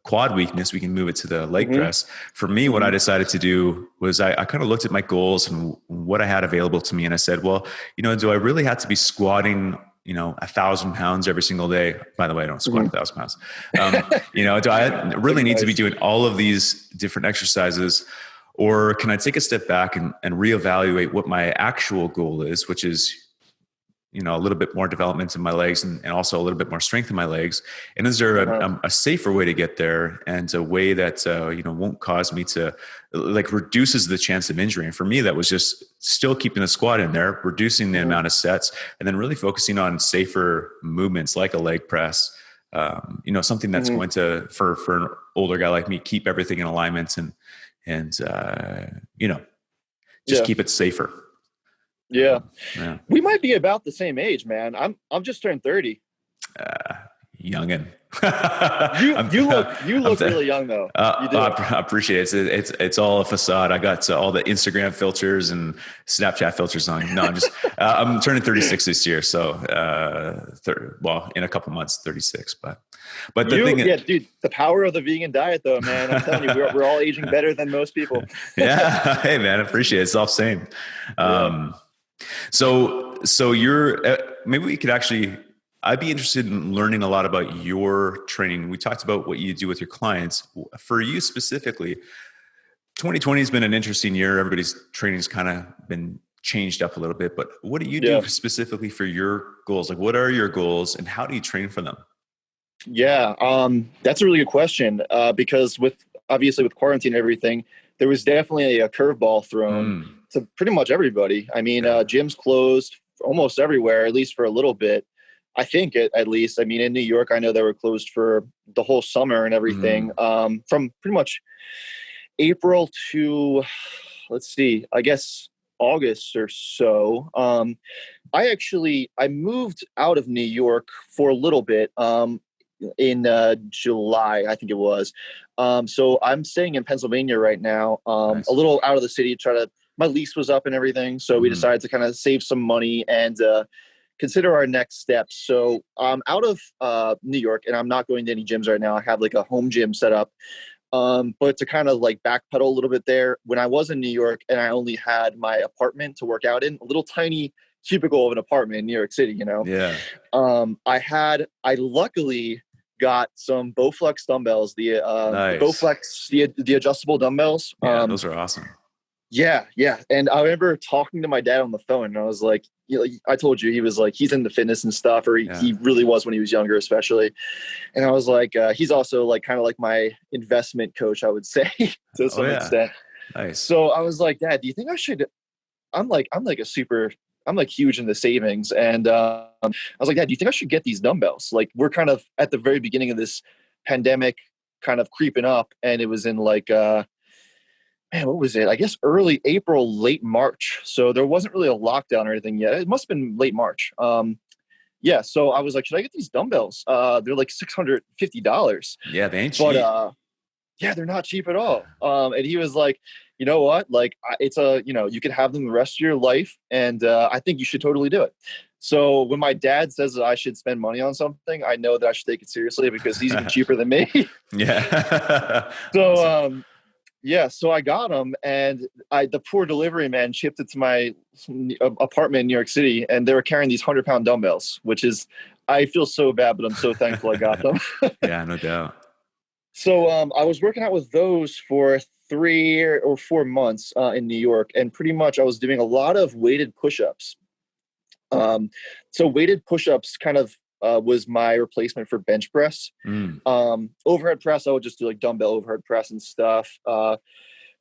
quad weakness? We can move it to the leg press. For me, what I decided to do was I kind of looked at my goals and what I had available to me. And I said, well, do I really have to be squatting, 1,000 pounds every single day? By the way, I don't squat 1,000 pounds. Do I really need to be doing all of these different exercises? Or can I take a step back and reevaluate what my actual goal is, which is, a little bit more development in my legs and also a little bit more strength in my legs? And is there a safer way to get there, and a way that, won't cause me to, like, reduces the chance of injury? And for me, that was just still keeping the squat in there, reducing the amount of sets, and then really focusing on safer movements like a leg press, something that's going to, for an older guy like me, keep everything in alignment and keep it safer. Yeah. We might be about the same age, man. I'm just turned 30. Youngin. you look really young though. You do. I appreciate it. It's all a facade. I got all the Instagram filters and Snapchat filters on. No, I'm turning 36 this year. So, in a couple months, 36, but the thing is, dude, the power of the vegan diet though, man, I'm telling you, we're all aging better than most people. Yeah. Hey man, I appreciate it. It's all the same. So you're, maybe we could I'd be interested in learning a lot about your training. We talked about what you do with your clients. For you specifically, 2020 has been an interesting year. Everybody's training's kind of been changed up a little bit, but what do you do specifically for your goals? Like, what are your goals and how do you train for them? Yeah. That's a really good question. Because obviously with quarantine and everything, there was definitely a curveball thrown to pretty much everybody. I mean, gyms closed almost everywhere, at least for a little bit. I think at least. I mean, in New York, I know they were closed for the whole summer and everything, from pretty much April to, let's see, I guess August or so. I moved out of New York for a little bit in July, I think it was. So I'm staying in Pennsylvania right now, Nice. A little out of the city. My lease was up and everything, so we decided to kind of save some money and consider our next steps. So I'm out of New York, and I'm not going to any gyms right now. I have like a home gym set up. But to kind of like backpedal a little bit there, when I was in New York and I only had my apartment to work out in, a little tiny cubicle of an apartment in New York City, Yeah. I luckily got some Bowflex dumbbells, the Nice. Bowflex, the adjustable dumbbells. Yeah, those are awesome. Yeah, yeah. And I remember talking to my dad on the phone, and I was like, you know, I told you he was like, he's into fitness and stuff, or Yeah. he really was when he was younger, especially. And I was like, he's also like kind of like my investment coach, I would say, to Oh some yeah. extent. Nice. So I was like, Dad, do you think I should? I'm like a super, I'm like huge into savings. And I was like, Dad, do you think I should get these dumbbells? Like, we're kind of at the very beginning of this pandemic kind of creeping up. And it was in like, man, what was it? I guess early April, late March. So there wasn't really a lockdown or anything yet. It must have been late March. Yeah. So I was like, should I get these dumbbells? They're like $650. Yeah, they ain't But cheap. yeah, they're not cheap at all. And he was like, you know what? Like, it's a, you know, you can have them the rest of your life. And I think you should totally do it. So when my dad says that I should spend money on something, I know that I should take it seriously because he's even cheaper than me. Yeah. So, Awesome. yeah, so I got them, and the poor delivery man shipped it to my apartment in New York City, and they were carrying these 100-pound dumbbells, which is, I feel so bad, but I'm so thankful I got them. Yeah, no doubt. So I was working out with those for 3 or 4 months in New York, and pretty much I was doing a lot of weighted push-ups. So weighted push-ups kind of was my replacement for bench press. Mm, Overhead press, I would just do like dumbbell overhead press and stuff.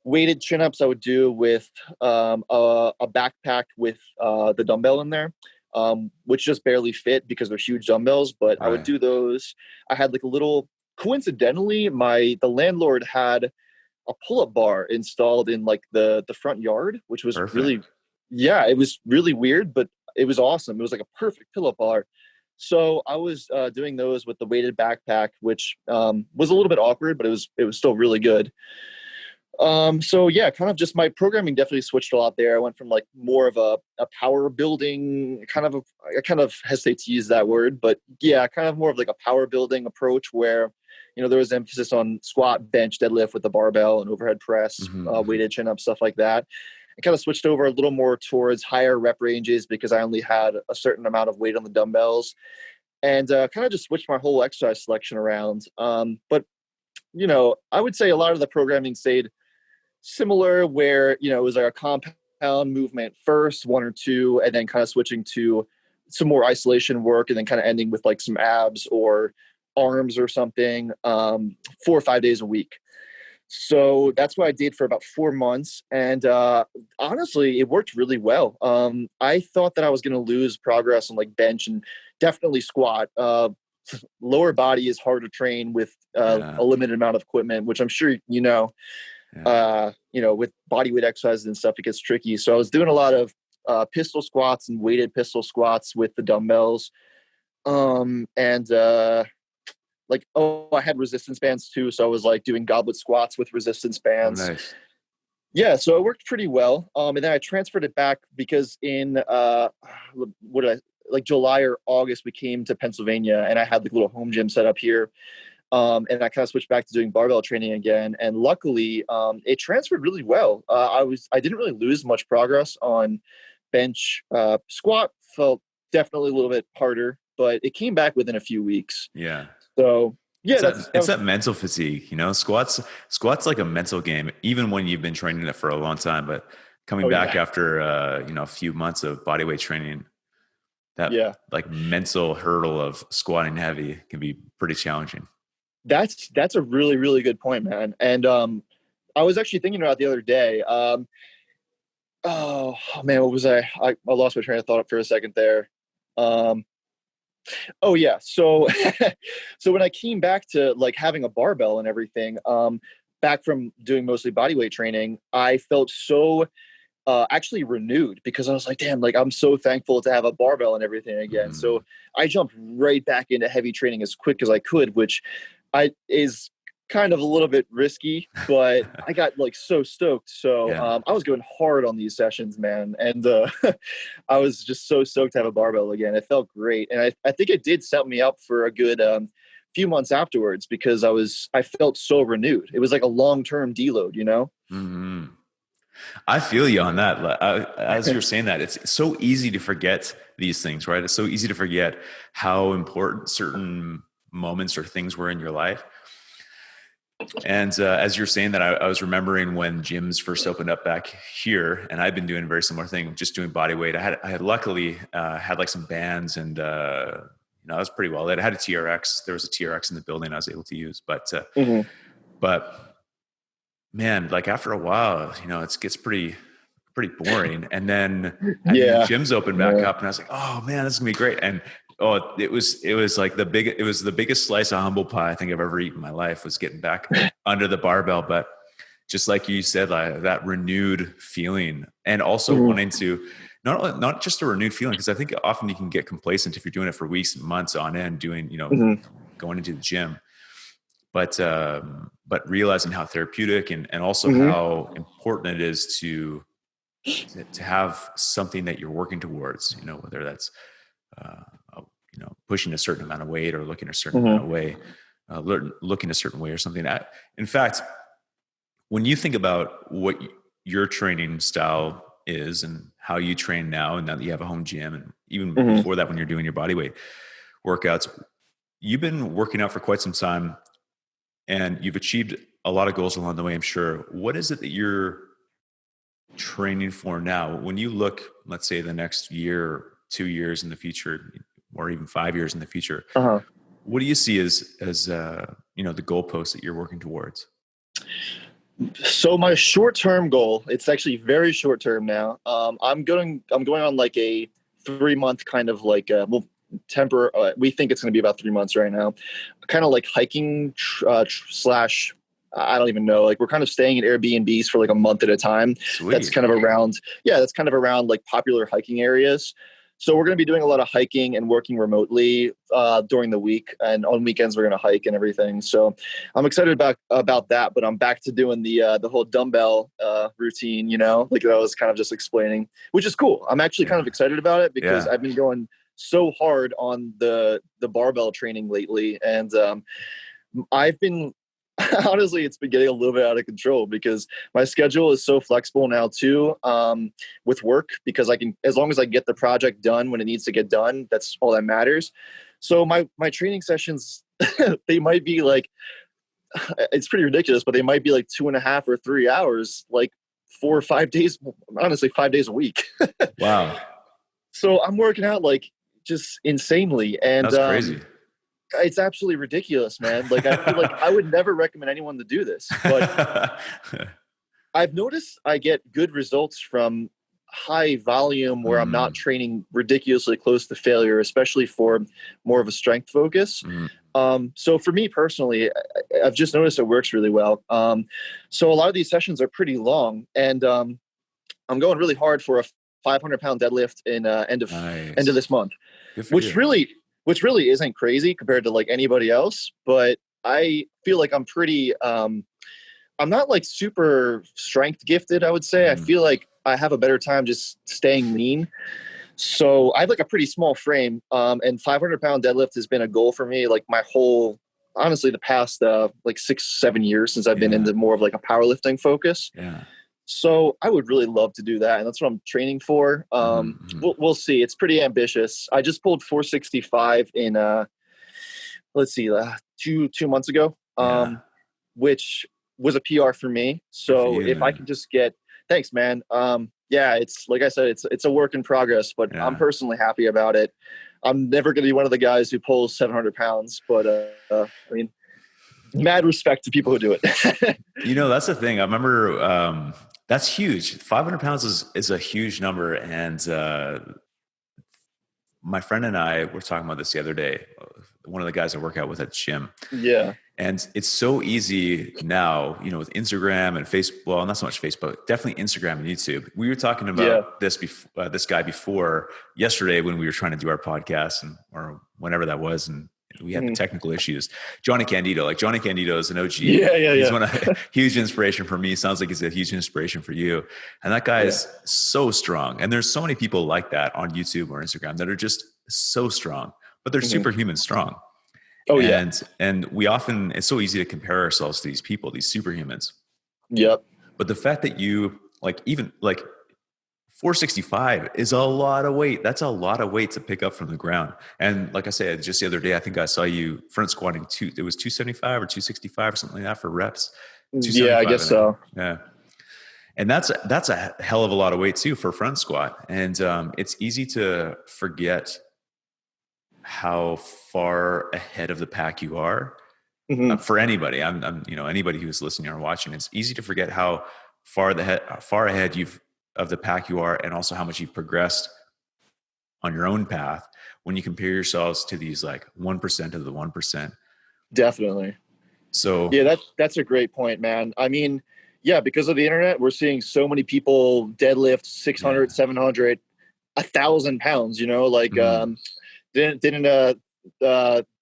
Weighted chin-ups I would do with a backpack with the dumbbell in there, which just barely fit because they're huge dumbbells, but I would right. do those. I had like a little, coincidentally, the landlord had a pull-up bar installed in like the front yard, which was really, Perfect. yeah, it was really weird, but it was awesome. It was like a perfect pull-up bar. So I was doing those with the weighted backpack, which was a little bit awkward, but it was still really good. So yeah, kind of just my programming definitely switched a lot there. I went from like more of a power building kind of I kind of hesitate to use that word, but yeah, kind of more of like a power building approach where, you know, there was emphasis on squat, bench, deadlift with the barbell and overhead press, Hmm, hmm. weighted chin up, stuff like that. I kind of switched over a little more towards higher rep ranges because I only had a certain amount of weight on the dumbbells, and kind of just switched my whole exercise selection around. But you know, I would say a lot of the programming stayed similar, where you know it was like a compound movement first, one or two, and then kind of switching to some more isolation work, and then kind of ending with like some abs or arms or something, 4 or 5 days a week. So that's what I did for about 4 months, and honestly, it worked really well. I thought that I was going to lose progress on like bench and definitely squat. Lower body is hard to train with Yeah. a limited amount of equipment, which I'm sure you know. Yeah. You know, with body weight exercises and stuff, it gets tricky. So I was doing a lot of pistol squats and weighted pistol squats with the dumbbells. And like, oh, I had resistance bands too. So I was like doing goblet squats with resistance Oh, bands. nice. Yeah, so it worked pretty well. And then I transferred it back because in what did I like July or August we came to Pennsylvania, and I had like a little home gym set up here. And I kind of switched back to doing barbell training again. And luckily, it transferred really well. I didn't really lose much progress on bench. Squat felt definitely a little bit harder, but it came back within a few weeks. Yeah. So yeah, It's that it's was. that mental fatigue, you know. Squats like a mental game, even when you've been training it for a long time. But coming Oh back yeah, after a few months of bodyweight training, that yeah. like mental hurdle of squatting heavy can be pretty challenging. That's a really really good point, man. And I was actually thinking about it the other day. Oh man, what was I lost my train of thought for a second there. Um, Oh yeah. So so when I came back to like having a barbell and everything, back from doing mostly body weight training, I felt so actually renewed because I was like, damn, like I'm so thankful to have a barbell and everything again. Mm, So I jumped right back into heavy training as quick as I could, which I is kind of a little bit risky, but I got like so stoked. So yeah. I was going hard on these sessions, man, and I was just so stoked to have a barbell again. It felt great, and I think it did set me up for a good few months afterwards because I felt so renewed. It was like a long term deload, you know. Hmm. I feel you on that. As you're saying that, it's so easy to forget these things, right? It's so easy to forget how important certain moments or things were in your life. And as you're saying that, I was remembering when gyms first opened up back here, and I've been doing a very similar thing, just doing body weight. I had luckily had like some bands, and I was pretty well. I had a TRX. There was a TRX in the building I was able to use, but man, like after a while, it gets pretty boring. And then Yeah. gyms opened back up, and I was like, oh man, this is gonna be great. And it was like the biggest slice of humble pie I think I've ever eaten in my life, was getting back under the barbell. But just like you said, like that renewed feeling, and also wanting to not just a renewed feeling, because I think often you can get complacent if you're doing it for weeks and months on end, doing going into the gym, but realizing how therapeutic and also how important it is to have something that you're working towards, whether that's pushing a certain amount of weight, or looking a certain amount of way, looking a certain way or something. In fact, when you think about what your training style is and how you train now, and now that you have a home gym, and even before that, when you're doing your body weight workouts, you've been working out for quite some time, and you've achieved a lot of goals along the way, I'm sure. What is it that you're training for now? When you look, let's say, the next year, 2 years in the future, or even 5 years in the future, what do you see as the goalposts that you're working towards? So my short-term goal, it's actually very short-term now. I'm going on like a 3-month kind of like, we think it's going to be about 3 months right now, kind of like hiking slash, I don't even know. Like, we're kind of staying in Airbnbs for like a month at a time. Sweet. That's kind of around like popular hiking areas. So we're going to be doing a lot of hiking and working remotely during the week, and on weekends we're going to hike and everything. So I'm excited about that. But I'm back to doing the whole dumbbell routine, like I was kind of just explaining, which is cool. I'm actually kind of excited about it, because I've been going so hard on the barbell training lately, and I've been honestly, it's been getting a little bit out of control, because my schedule is so flexible now too, with work, because I can, as long as I get the project done when it needs to get done, that's all that matters. So my training sessions, they might be like, it's pretty ridiculous, but they might be like 2.5 or 3 hours, like 4 or 5 days, honestly, 5 days a week. Wow. So I'm working out like just insanely. And that's crazy. It's absolutely ridiculous, man. Like, I feel like I would never recommend anyone to do this, but I've noticed I get good results from high volume where I'm not training ridiculously close to failure, especially for more of a strength focus. So for me personally, I've just noticed it works really well. So a lot of these sessions are pretty long, and I'm going really hard for a 500-pound deadlift in end of this month, which really isn't crazy compared to like anybody else. But I feel like I'm pretty, I'm not like super strength gifted, I would say. I feel like I have a better time just staying lean. So I have like a pretty small frame, and 500-pound deadlift has been a goal for me, like my whole, honestly, the past like 6-7 years since I've been into more of like a powerlifting focus. Yeah. So I would really love to do that, and that's what I'm training for. We'll see. It's pretty ambitious. I just pulled 465 in two months ago, which was a PR for me. So if I can just get, thanks, man. It's like I said, it's a work in progress, but I'm personally happy about it. I'm never going to be one of the guys who pulls 700 pounds, but I mean, mad respect to people who do it. That's the thing. I remember. That's huge. 500 pounds is a huge number. And my friend and I were talking about this the other day. One of the guys I work out with at the gym. Yeah. And it's so easy now, with Instagram and Facebook. Well, not so much Facebook, definitely Instagram and YouTube. We were talking about this guy before yesterday when we were trying to do our podcast, or whenever that was. And we had the technical issues. Johnny Candido is an OG. He's one of huge inspiration for me. Sounds like he's a huge inspiration for you. And that guy is so strong. And there's so many people like that on YouTube or Instagram that are just so strong, but they're superhuman strong. And we often, it's so easy to compare ourselves to these people, these superhumans. Yep. But the fact that you even 465 is a lot of weight. That's a lot of weight to pick up from the ground. And like I said, just the other day, I think I saw you front squatting it was 275 or 265 or something like that for reps. Yeah, I 275, guess I think. so. Yeah. And that's a hell of a lot of weight too for front squat. And it's easy to forget how far ahead of the pack you are. Hmm. For anybody, anybody who's listening or watching, it's easy to forget how far ahead of the pack you are, and also how much you've progressed on your own path when you compare yourselves to these like 1% of the 1%. Definitely. So Yeah, that's a great point, man. I mean, yeah, because of the internet, we're seeing so many people deadlift yeah, 600, 700, 1,000 pounds, like, mm, didn't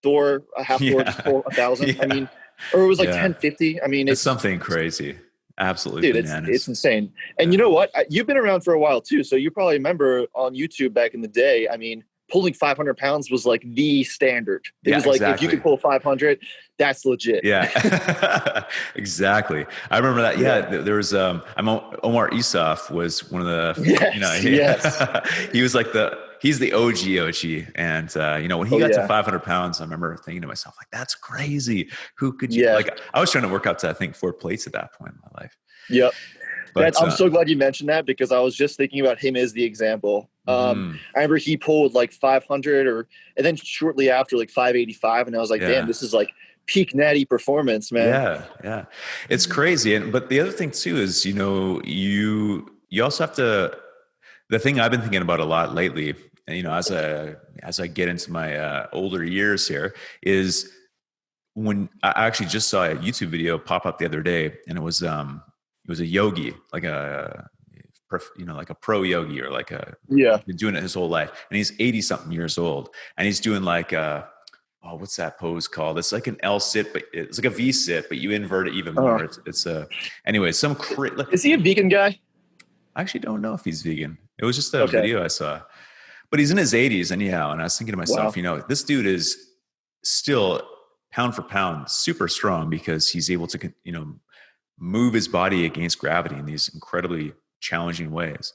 Thor, a half Thor just yeah, pull 1,000? I yeah, mean, or it was like yeah. 1050. I mean, It's something crazy, absolutely dude, it's bananas. insane. And Yeah, you know what? You've been around for a while too, so you probably remember on YouTube back in the day. I mean, pulling 500 pounds was like the standard. It yeah, was like if you exactly. could pull 500, that's legit. Yeah, exactly. I remember that. Yeah, Yeah. there was Omar Isuf was one of the, Yes. Yes. he was like he's the OG, and when he Oh got to yeah. 500 pounds, I remember thinking to myself like, that's crazy. Who could you Yeah. like? I was trying to work up to I think 4 plates at that point in my life, Yep. but I'm so glad you mentioned that because I was just thinking about him as the example. mhm. I remember he pulled like 500 and then shortly after like 585. And I was like, damn, Yeah. this is like peak natty performance, man. Yeah, yeah, it's crazy. And but the other thing too is, you also have to. The thing I've been thinking about a lot lately, and, as I get into my older years here, is when I actually just saw a YouTube video pop up the other day, and it was a yogi, like like a pro yogi, or like a Yeah. been doing it his whole life, and he's 80 something years old, and he's doing like what's that pose called? It's like an L sit, but it's like a V sit, but you invert it even Uh, more. It's anyway, is he a vegan guy? I actually don't know if he's vegan. It was just a Okay. video I saw, but he's in his 80s anyhow. And I was thinking to myself, Wow. this dude is still pound for pound super strong because he's able to, move his body against gravity in these incredibly challenging ways.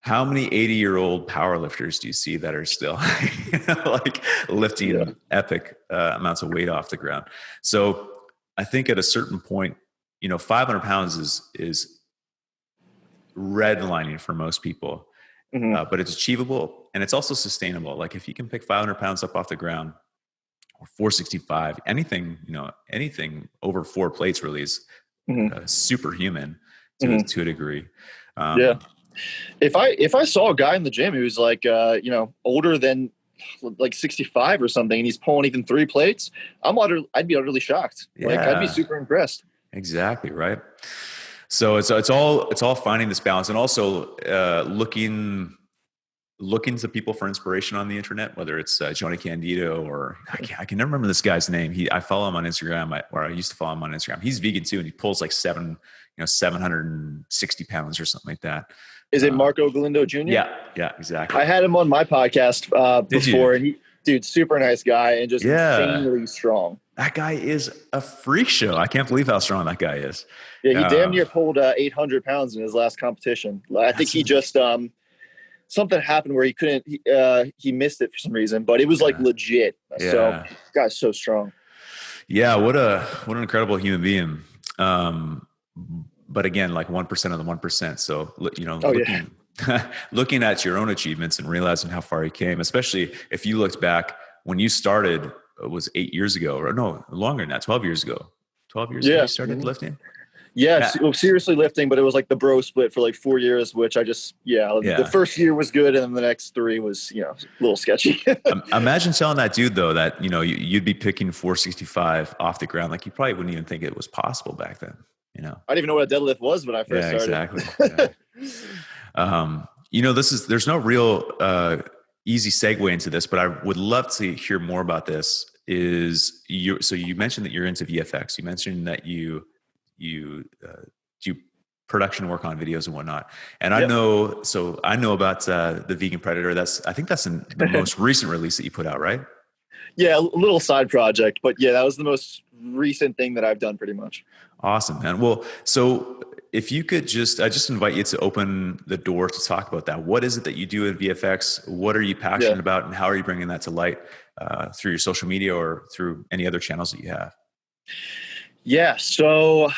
How many 80-year-old powerlifters do you see that are still like Yeah. lifting epic amounts of weight off the ground? So I think at a certain point, 500 pounds is redlining for most people, Hmm. but it's achievable and it's also sustainable. Like if you can pick 500 pounds up off the ground, or 465, anything over 4 plates really is Hmm. superhuman Hmm. to a degree. Yeah. Um, If I saw a guy in the gym who's like, older than like 65 or something, and he's pulling even 3 plates, I'd be utterly shocked. Like I'd be yeah, super impressed. exactly. Right. So it's all finding this balance, and also looking to people for inspiration on the internet, whether it's Johnny Candido, or I can never remember this guy's name. I follow him on Instagram, or I used to follow him on Instagram. He's vegan too, and he pulls like 760 pounds or something like that. Is it Marco Galindo Jr.? Yeah, yeah, exactly. I had him on my podcast Did you? before, and dude, super nice guy and just Yeah, insanely strong. that guy is a freak show. I can't believe how strong that guy is. Yeah, he damn Uh, near pulled 800 pounds in his last competition. I think that's he just something happened where he couldn't. He missed it for some reason, but it was like yeah, legit. So, yeah. guy's so strong. Yeah, what an incredible human being. Um, but again, like 1% of the 1%. So Oh yeah, looking at your own achievements and realizing how far you came, especially if you looked back when you started, it was 8 years ago, or no, longer than that, 12 years ago. 12 years ago yeah. you started Mhm. lifting. Yeah, Yeah, well, seriously lifting, but it was like the bro split for like 4 years, which the yeah. first year was good, and then the next three was a little sketchy. Imagine telling that dude though that you'd be picking 465 off the ground, like you probably wouldn't even think it was possible back then. I didn't even know what a deadlift was when I first Yeah, started. exactly. Yeah. There's no real easy segue into this, but I would love to hear more about this. So you mentioned that you're into VFX. You mentioned that you do production work on videos and whatnot. And Yep. I know about the Vegan Predator. I think that's in the most recent release that you put out, right? Yeah, a little side project, but yeah, that was the most recent thing that I've done pretty much. Awesome, man. Well, so if you could I just invite you to open the door to talk about that. What is it that you do in VFX? What are you Yeah. passionate about, and how are you bringing that to light through your social media or through any other channels that you have? Yeah. So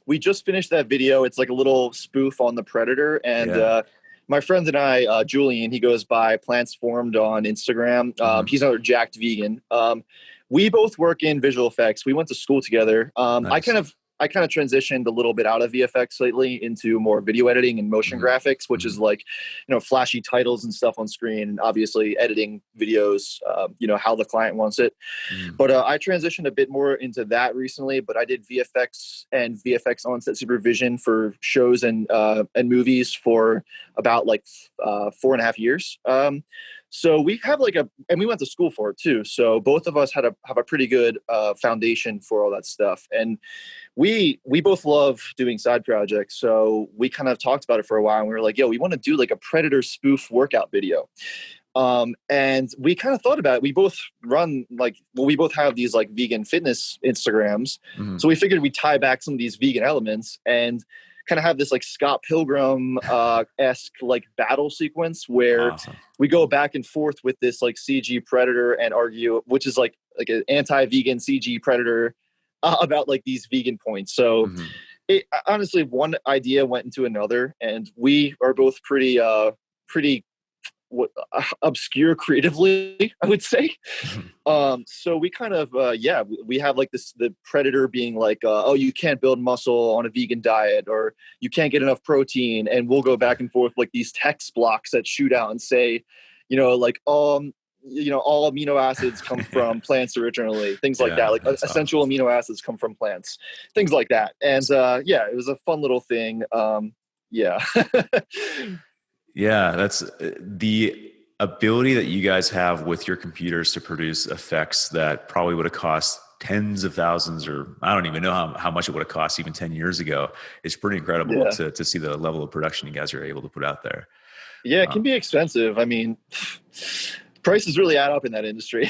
we just finished that video. It's like a little spoof on the Predator. And Yeah. my friend and I, Julian, he goes by Plants Formed on Instagram. Hmm. He's another jacked vegan. We both work in visual effects. We went to school together. Nice. I kind of transitioned a little bit out of VFX lately into more video editing and motion Hmm. graphics, which Hmm. is like, flashy titles and stuff on screen, and obviously editing videos, how the client wants it. Hmm. But I transitioned a bit more into that recently. But I did VFX and VFX on-set supervision for shows and movies for about like 4.5 years. So we have and we went to school for it too. So both of us have a pretty good foundation for all that stuff. And we both love doing side projects. So we kind of talked about it for a while, and we were like, yo, we want to do like a Predator spoof workout video. And we kind of thought about it. We both we both have these like vegan fitness Instagrams. Hmm. So we figured we'd tie back some of these vegan elements and kind of have this like Scott Pilgrim esque like battle sequence where Awesome. we go back and forth with this like CG Predator and argue, which is like an anti-vegan CG Predator about like these vegan points. So Hmm. it honestly, one idea went into another, and we are both pretty obscure creatively, I would say. So we kind of we have like the Predator being like, oh, you can't build muscle on a vegan diet, or you can't get enough protein, and we'll go back and forth like these text blocks that shoot out and say, like all amino acids come Yeah. from plants originally, things like that. Yeah, Like that's awesome. essential amino acids come from plants, things like that. And it was a fun little thing. Yeah. Yeah, that's the ability that you guys have with your computers to produce effects that probably would have cost tens of thousands, or I don't even know how much it would have cost even 10 years ago. It's pretty incredible Yeah. to see the level of production you guys are able to put out there. Yeah, it Uh, can be expensive. I mean, prices really add up in that industry.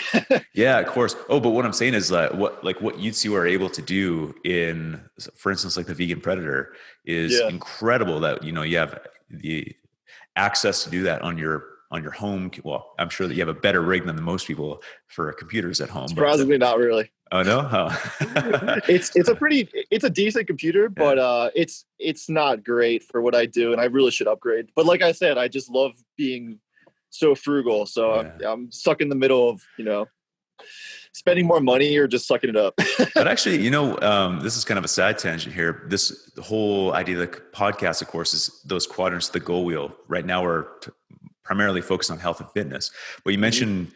yeah, of course. Oh, but what I'm saying is that what you two are able to do in, for instance, like the Vegan Predator is Yeah, incredible that, you have the access to do that on your home. Well, I'm sure that you have a better rig than most people for computers at home, but surprisingly, not really. oh no, oh. It's a decent computer, Yeah, but it's not great for what I do, and I really should upgrade. But like I said, I just love being so frugal. So yeah. I'm stuck in the middle of spending more money or just sucking it up. But actually, this is kind of a side tangent here. The whole idea of the podcast, of course, is those quadrants of the goal wheel. Right now, we're primarily focused on health and fitness. But you Mhm. mentioned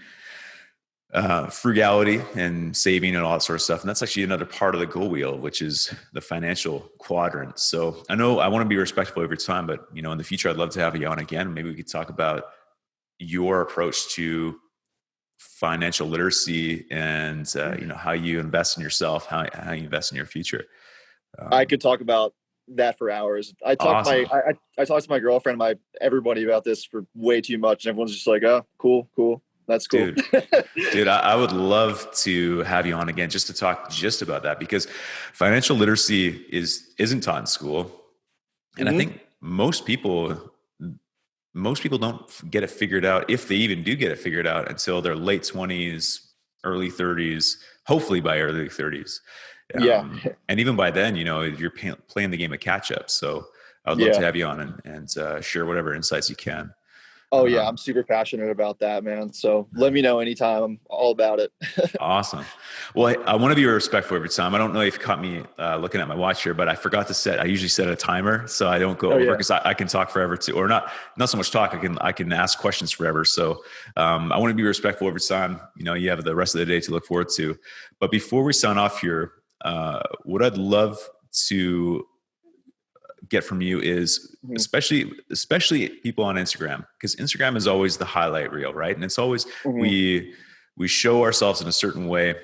frugality and saving and all that sort of stuff. And that's actually another part of the goal wheel, which is the financial quadrant. So I know I want to be respectful of your time, but in the future, I'd love to have you on again. Maybe we could talk about your approach to financial literacy and how you invest in yourself, how you invest in your future. I Um, could talk about that for hours. awesome. I talked to my girlfriend, everybody about this for way too much, and everyone's just like, "Oh, cool, that's cool." Dude, I would love to have you on again just to talk just about that, because financial literacy isn't taught in school. And I Hmm. think most people don't get it figured out, if they even do get it figured out, until their late 20s, early 30s, hopefully by early 30s. Yeah, And even by then, you're playing the game of catch up. So I would love to yeah. have you on and share whatever insights you can. Oh yeah, I'm Um, super passionate about that, man. So let me know anytime. I'm all about it. Awesome. Well, I want to be respectful every time. I don't know if you caught me looking at my watch here, but I forgot to I usually set a timer so I don't go Oh over, yeah, because I can talk forever too, or not so much talk. I can ask questions forever. So I want to be respectful every time. You have the rest of the day to look forward to. But before we sign off here, what I'd love to get from you is, hmm, especially people on Instagram, because Instagram is always the highlight reel, right? And it's always hmm, we show ourselves in a certain way,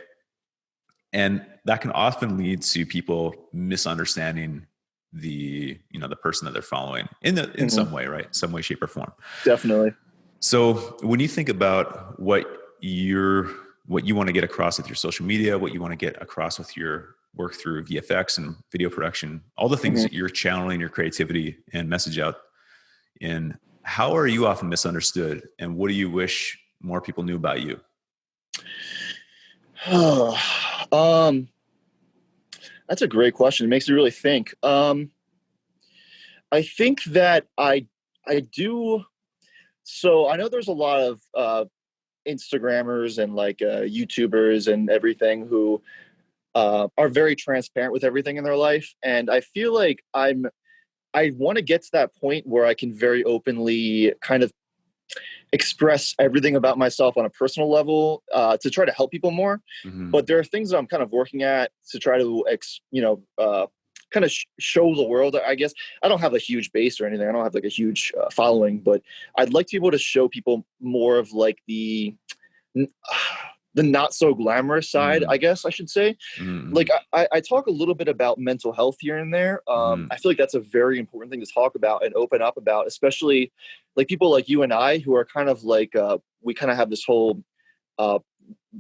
and that can often lead to people misunderstanding the person that they're following in hmm. some way, right? Some way, shape, or form. Definitely. So when you think about what you want to get across with your social media, what you want to get across with your work through VFX and video production, all the things Mhm. that you're channeling your creativity and message out in. How are you often misunderstood, and what do you wish more people knew about you? um, that's a great question. It makes me really think. I think that I do. So I know there's a lot of Instagrammers and like YouTubers and everything who are very transparent with everything in their life, and I feel like I want to get to that point where I can very openly kind of express everything about myself on a personal level to try to help people more. Mm-hmm. But there are things that I'm kind of working at to try to, kind of show the world. I guess I don't have a huge base or anything. I don't have like a huge following, but I'd like to be able to show people more of like the not so glamorous side, I guess I should say. Mm-hmm. Like I talk a little bit about mental health here and there. Mm-hmm. I feel like that's a very important thing to talk about and open up about, especially like people like you and I who are kind of like we kind of have this whole uh,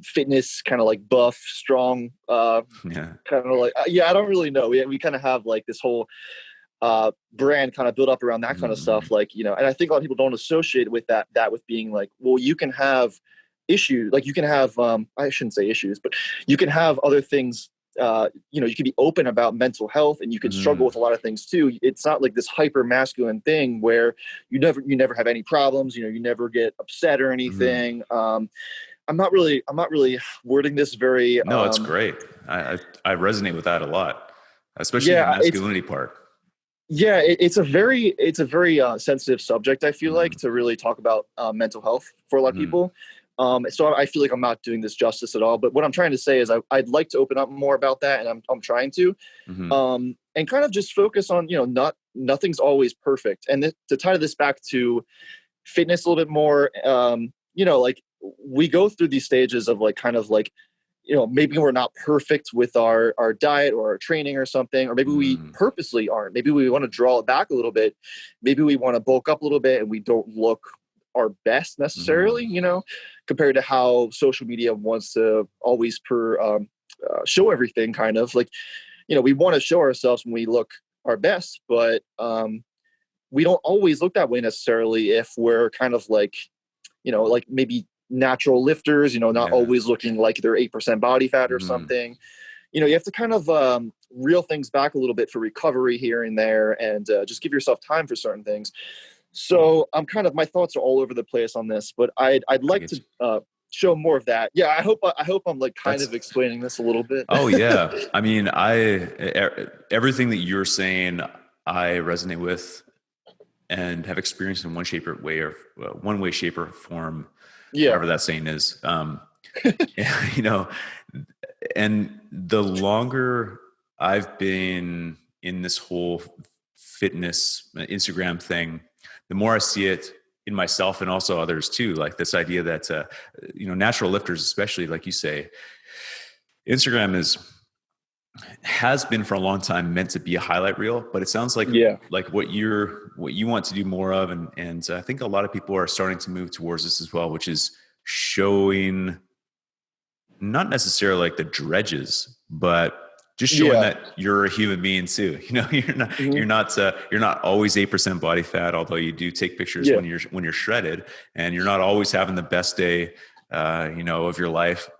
fitness kind of like buff, strong, Yeah. kind of like I don't really know. We kind of have like this whole brand kind of built up around that kind of Mm-hmm. stuff, like and I think a lot of people don't associate with that with being like, well, you can have issues, like you can have I shouldn't say issues, but you can have other things. You can be open about mental health, and you can struggle Mm-hmm. with a lot of things too. It's not like this hyper masculine thing where you never have any problems. You never get upset or Mm-hmm. anything. I'm not really wording this very No, it's great. I resonate with that a lot, especially the yeah, masculinity part. it's a very sensitive subject. I feel like Mm-hmm. to really talk about mental health for a lot of Mm-hmm. people. So I feel like I'm not doing this justice at all. But what I'm trying to say is I'd like to open up more about that, and I'm trying to, Mm-hmm. and kind of just focus on not nothing's always perfect, and to tie this back to fitness a little bit more. Like we go through these stages of like kind of like maybe we're not perfect with our diet or our training or something, or maybe we Mm-hmm. purposely aren't. Maybe we want to draw it back a little bit. Maybe we want to bulk up a little bit and we don't look our best Mm-hmm. necessarily, compared to how social media wants to always show everything kind of like, we want to show ourselves when we look our best, but we don't always look that way necessarily if we're kind of like maybe natural lifters, not Yeah. always looking like they're 8% body fat or Mm-hmm. something. You have to kind of reel things back a little bit for recovery here and there, and just give yourself time for certain things. So my thoughts are all over the place on this, but I'd I like get to you. show more of that. Yeah, I hope I'm like kind That's of explaining this a little bit. Oh yeah. I mean, everything that you're saying, I resonate with and have experienced in one way, shape, or form, Yeah. whatever that saying is. You know, and the longer I've been in this whole fitness Instagram thing, the more I see it in myself and also others too. Like this idea that, natural lifters, especially like you say, Instagram has been for a long time meant to be a highlight reel, but it sounds Yeah. like what you want to do more of, and I think a lot of people are starting to move towards this as well, which is showing not necessarily like the dredges, but just showing Yeah. that you're a human being too. You're not Hmm. you're not always 8% body fat, although you do take pictures Yeah. when you're shredded, and you're not always having the best day, of your life.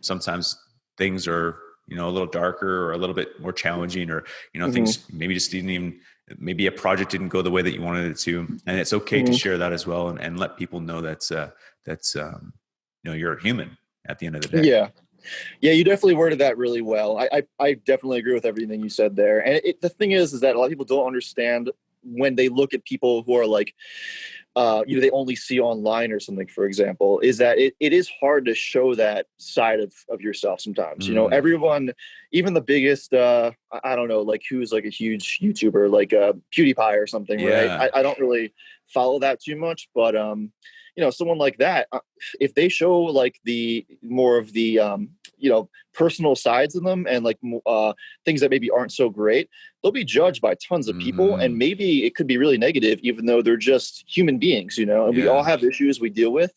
Sometimes things are a little darker or a little bit more challenging, or Hmm. things maybe just didn't even, maybe a project didn't go the way that you wanted it to, and it's okay to Hmm. share that as well, and let people know that's you're a human at the end of the day. Yeah. Yeah, you definitely worded that really well. I definitely agree with everything you said there. And the thing is that a lot of people don't understand when they look at people who are like, they only see online or something, for example, is that it is hard to show that side of yourself sometimes. Mm, Everyone, even the biggest, I don't know, like who's like a huge YouTuber, like PewDiePie or something, right? yeah. I don't really follow that too much, but someone like that, if they show like the more of the personal sides of them and like things that maybe aren't so great, they'll be judged by tons of people, and Mm, maybe it could be really negative, even though they're just human beings, and we all yeah. have issues we deal with.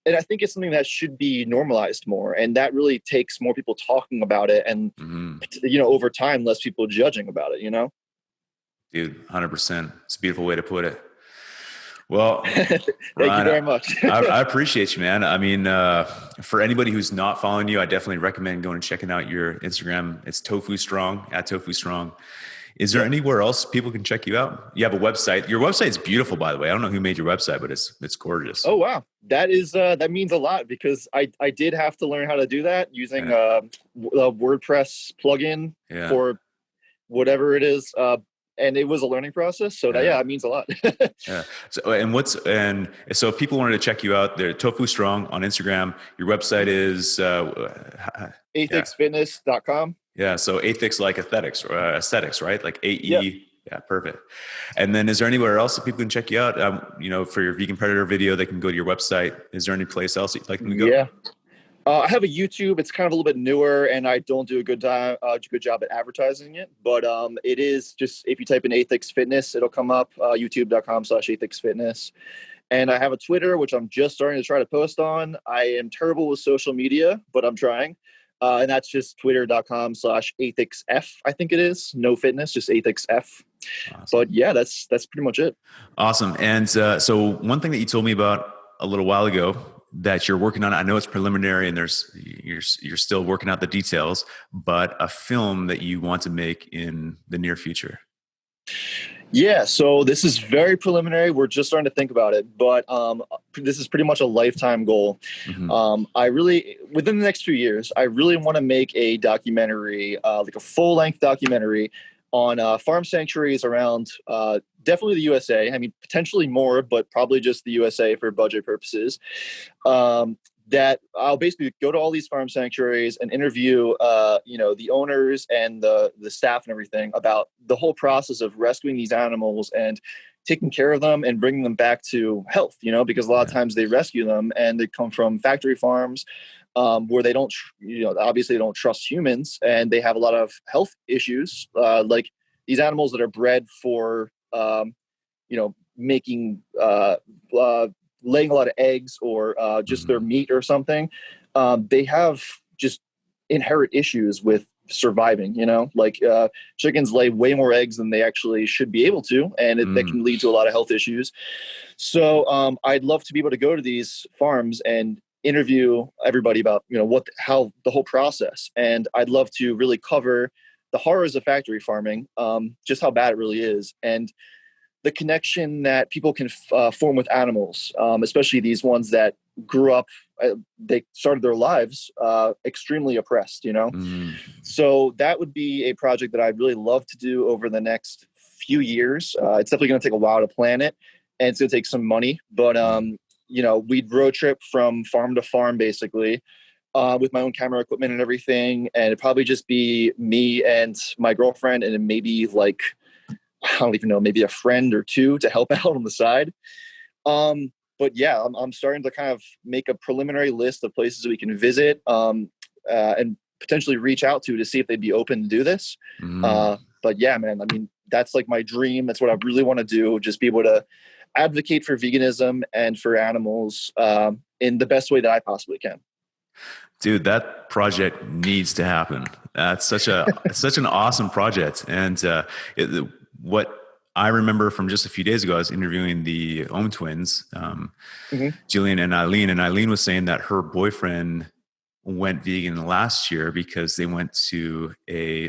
and I think it's something that should be normalized more, and that really takes more people talking about it, and Hmm. over time, less people judging about it. Dude, 100%. It's a beautiful way to put it. Well, Thank you Ryan, very much. I appreciate you, man. I mean, for anybody who's not following you, I definitely recommend going and checking out your Instagram. It's Tofu Strong, at Tofu Strong. Is there Yep. anywhere else people can check you out? You have a website. Your website is beautiful, by the way. I don't know who made your website, but it's gorgeous. Oh wow, that means a lot because I did have to learn how to do that using Yeah, a WordPress plugin yeah, for whatever it is, and it was a learning process. So that yeah. it means a lot. Yeah. So if people wanted to check you out, they're Tofu Strong on Instagram. Your website is yeah, Aethixfitness.com. yeah. So ethics like aesthetics, right? Like Yep. AE. Yeah, perfect. And then is there anywhere else that people can check you out? For your vegan predator video, they can go to your website. Is there any place else you'd like them to go? Yeah. I have a YouTube. It's kind of a little bit newer, and I don't do a good job at advertising it. But it is just if you type in Aethix Fitness, it'll come up. YouTube.com/AethixFitness. And I have a Twitter, which I'm just starting to try to post on. I am terrible with social media, but I'm trying. And that's just twitter.com/AethixF. I think it is. No fitness, just AethixF. Awesome. But yeah, that's pretty much it. Awesome. And so one thing that you told me about a little while ago that you're working on, I know it's preliminary and you're still working out the details, but a film that you want to make in the near future. Yeah, so this is very preliminary. We're just starting to think about it, but this is pretty much a lifetime goal. Mm-hmm. Within the next few years, I really want to make a documentary, like a full-length documentary on farm sanctuaries around definitely the USA. I mean, potentially more, but probably just the USA for budget purposes. That I'll basically go to all these farm sanctuaries and interview, the owners and the staff and everything about the whole process of rescuing these animals and taking care of them and bringing them back to health. Because a lot of times they rescue them and they come from factory farms where they don't, obviously they don't trust humans and they have a lot of health issues, like these animals that are bred for, making laying a lot of eggs or just their meat or something, they have just inherent issues with surviving, like chickens lay way more eggs than they actually should be able to, and that can lead to a lot of health issues. So I'd love to be able to go to these farms and interview everybody about, how the whole process. And I'd love to really cover the horrors of factory farming, just how bad it really is. And the connection that people can form with animals, especially these ones that grew up, they started their lives extremely oppressed, So that would be a project that I'd really love to do over the next few years. It's definitely going to take a while to plan it, and it's going to take some money. But, we'd road trip from farm to farm, basically, with my own camera equipment and everything. And it'd probably just be me and my girlfriend and maybe I don't even know, maybe a friend or two to help out on the side. But yeah, I'm starting to kind of make a preliminary list of places we can visit and potentially reach out to see if they'd be open to do this. But yeah, man, I mean, that's like my dream. That's what I really want to do. Just be able to advocate for veganism and for animals in the best way that I possibly can. Dude, that project needs to happen. That's such an awesome project. And what I remember from just a few days ago, I was interviewing the Ohm twins, Jillian and Eileen was saying that her boyfriend went vegan last year because they went to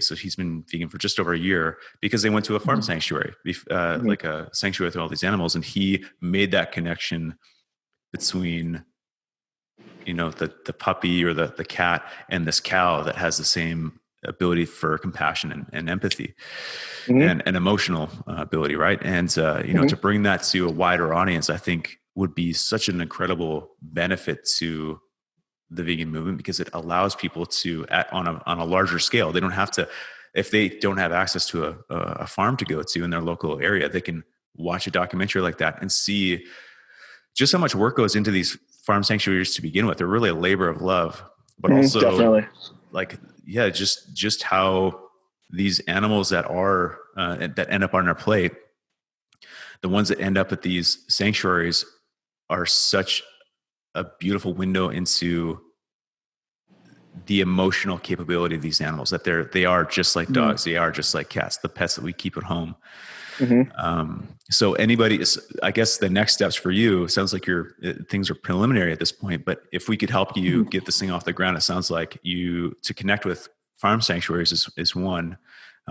so he's been vegan for just over a year because they went to a farm sanctuary, like a sanctuary with all these animals. And he made that connection between, the puppy or the cat and this cow that has the same ability for compassion and empathy and emotional ability. Right. And, to bring that to a wider audience, I think would be such an incredible benefit to the vegan movement because it allows people to on a larger scale. They don't have to, if they don't have access to a farm to go to in their local area, they can watch a documentary like that and see just how much work goes into these farm sanctuaries to begin with. They're really a labor of love, but also definitely just how these animals that are that end up on our plate, the ones that end up at these sanctuaries are such a beautiful window into the emotional capability of these animals, that they are just like dogs. They are just like cats, the pets that we keep at home. So anybody, I guess the next steps for you, sounds like things are preliminary at this point, but if we could help you get this thing off the ground, it sounds like to connect with farm sanctuaries is one.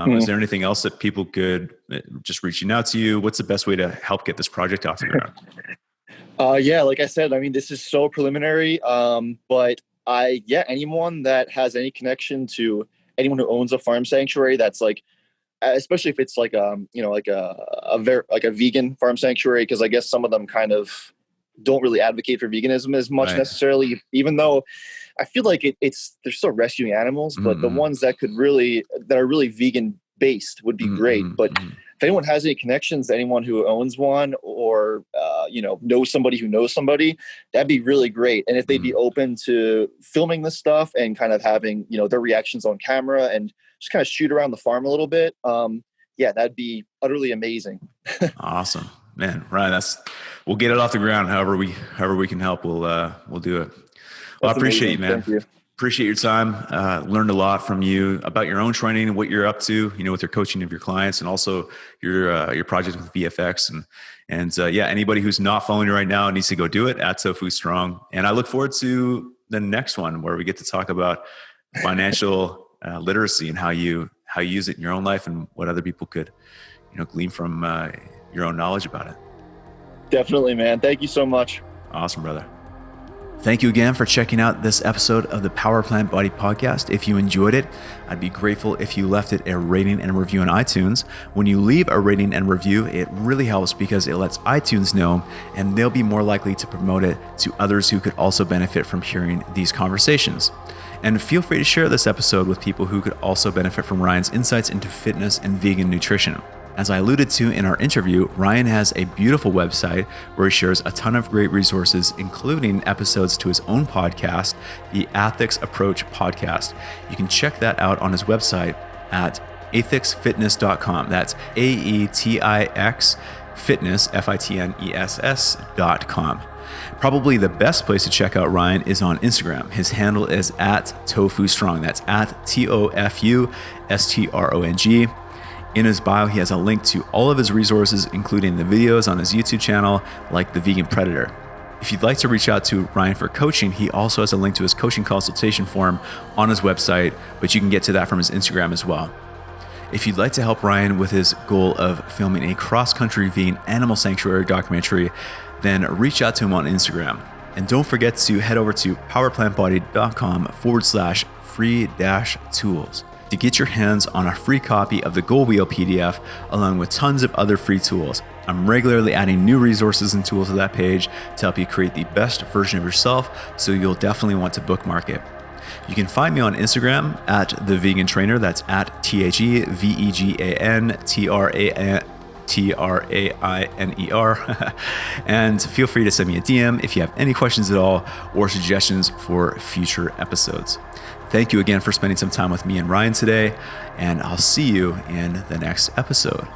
Is there anything else that people could just reaching out to you? What's the best way to help get this project off the ground? Yeah, like I said, I mean, this is so preliminary, but anyone that has any connection to anyone who owns a farm sanctuary, that's like, especially if it's like like a vegan farm sanctuary, because I guess some of them kind of don't really advocate for veganism as much necessarily, even though I feel like they're still rescuing animals, but the ones that are really vegan based would be great. But if anyone has any connections to anyone who owns one, or knows somebody who knows somebody, that'd be really great. And if they'd be open to filming this stuff and kind of having their reactions on camera and just kind of shoot around the farm a little bit, that'd be utterly amazing. Awesome, man. Ryan, we'll get it off the ground. However we can help, we'll do it. Well, I appreciate you, man. Thank you. Appreciate your time. Learned a lot from you about your own training and what you're up to, with your coaching of your clients, and also your project with VFX. And anybody who's not following you right now needs to go do it at Tofu Strong. And I look forward to the next one where we get to talk about financial literacy and how you use it in your own life and what other people could, glean from your own knowledge about it. Definitely, man. Thank you so much. Awesome, brother. Thank you again for checking out this episode of the Power Plant Body Podcast. If you enjoyed it, I'd be grateful if you left it a rating and review on iTunes. When you leave a rating and review, it really helps because it lets iTunes know, and they'll be more likely to promote it to others who could also benefit from hearing these conversations. And feel free to share this episode with people who could also benefit from Ryan's insights into fitness and vegan nutrition. As I alluded to in our interview, Ryan has a beautiful website where he shares a ton of great resources, including episodes to his own podcast, the Ethics Approach Podcast. You can check that out on his website at ethicsfitness.com. That's AETIX fitness, FITNESS.com. Probably the best place to check out Ryan is on Instagram. His handle is at Tofu Strong. That's at TOFUSTRONG. In his bio, he has a link to all of his resources, including the videos on his YouTube channel, like The Vegan Predator. If you'd like to reach out to Ryan for coaching, he also has a link to his coaching consultation form on his website, but you can get to that from his Instagram as well. If you'd like to help Ryan with his goal of filming a cross-country vegan animal sanctuary documentary, then reach out to him on Instagram. And don't forget to head over to powerplantbody.com/free-tools. to get your hands on a free copy of the Goal Wheel PDF, along with tons of other free tools. I'm regularly adding new resources and tools to that page to help you create the best version of yourself, so you'll definitely want to bookmark it. You can find me on Instagram at The Vegan Trainer. That's at TheVeganTrainer. And feel free to send me a DM if you have any questions at all or suggestions for future episodes. Thank you again for spending some time with me and Ryan today, and I'll see you in the next episode.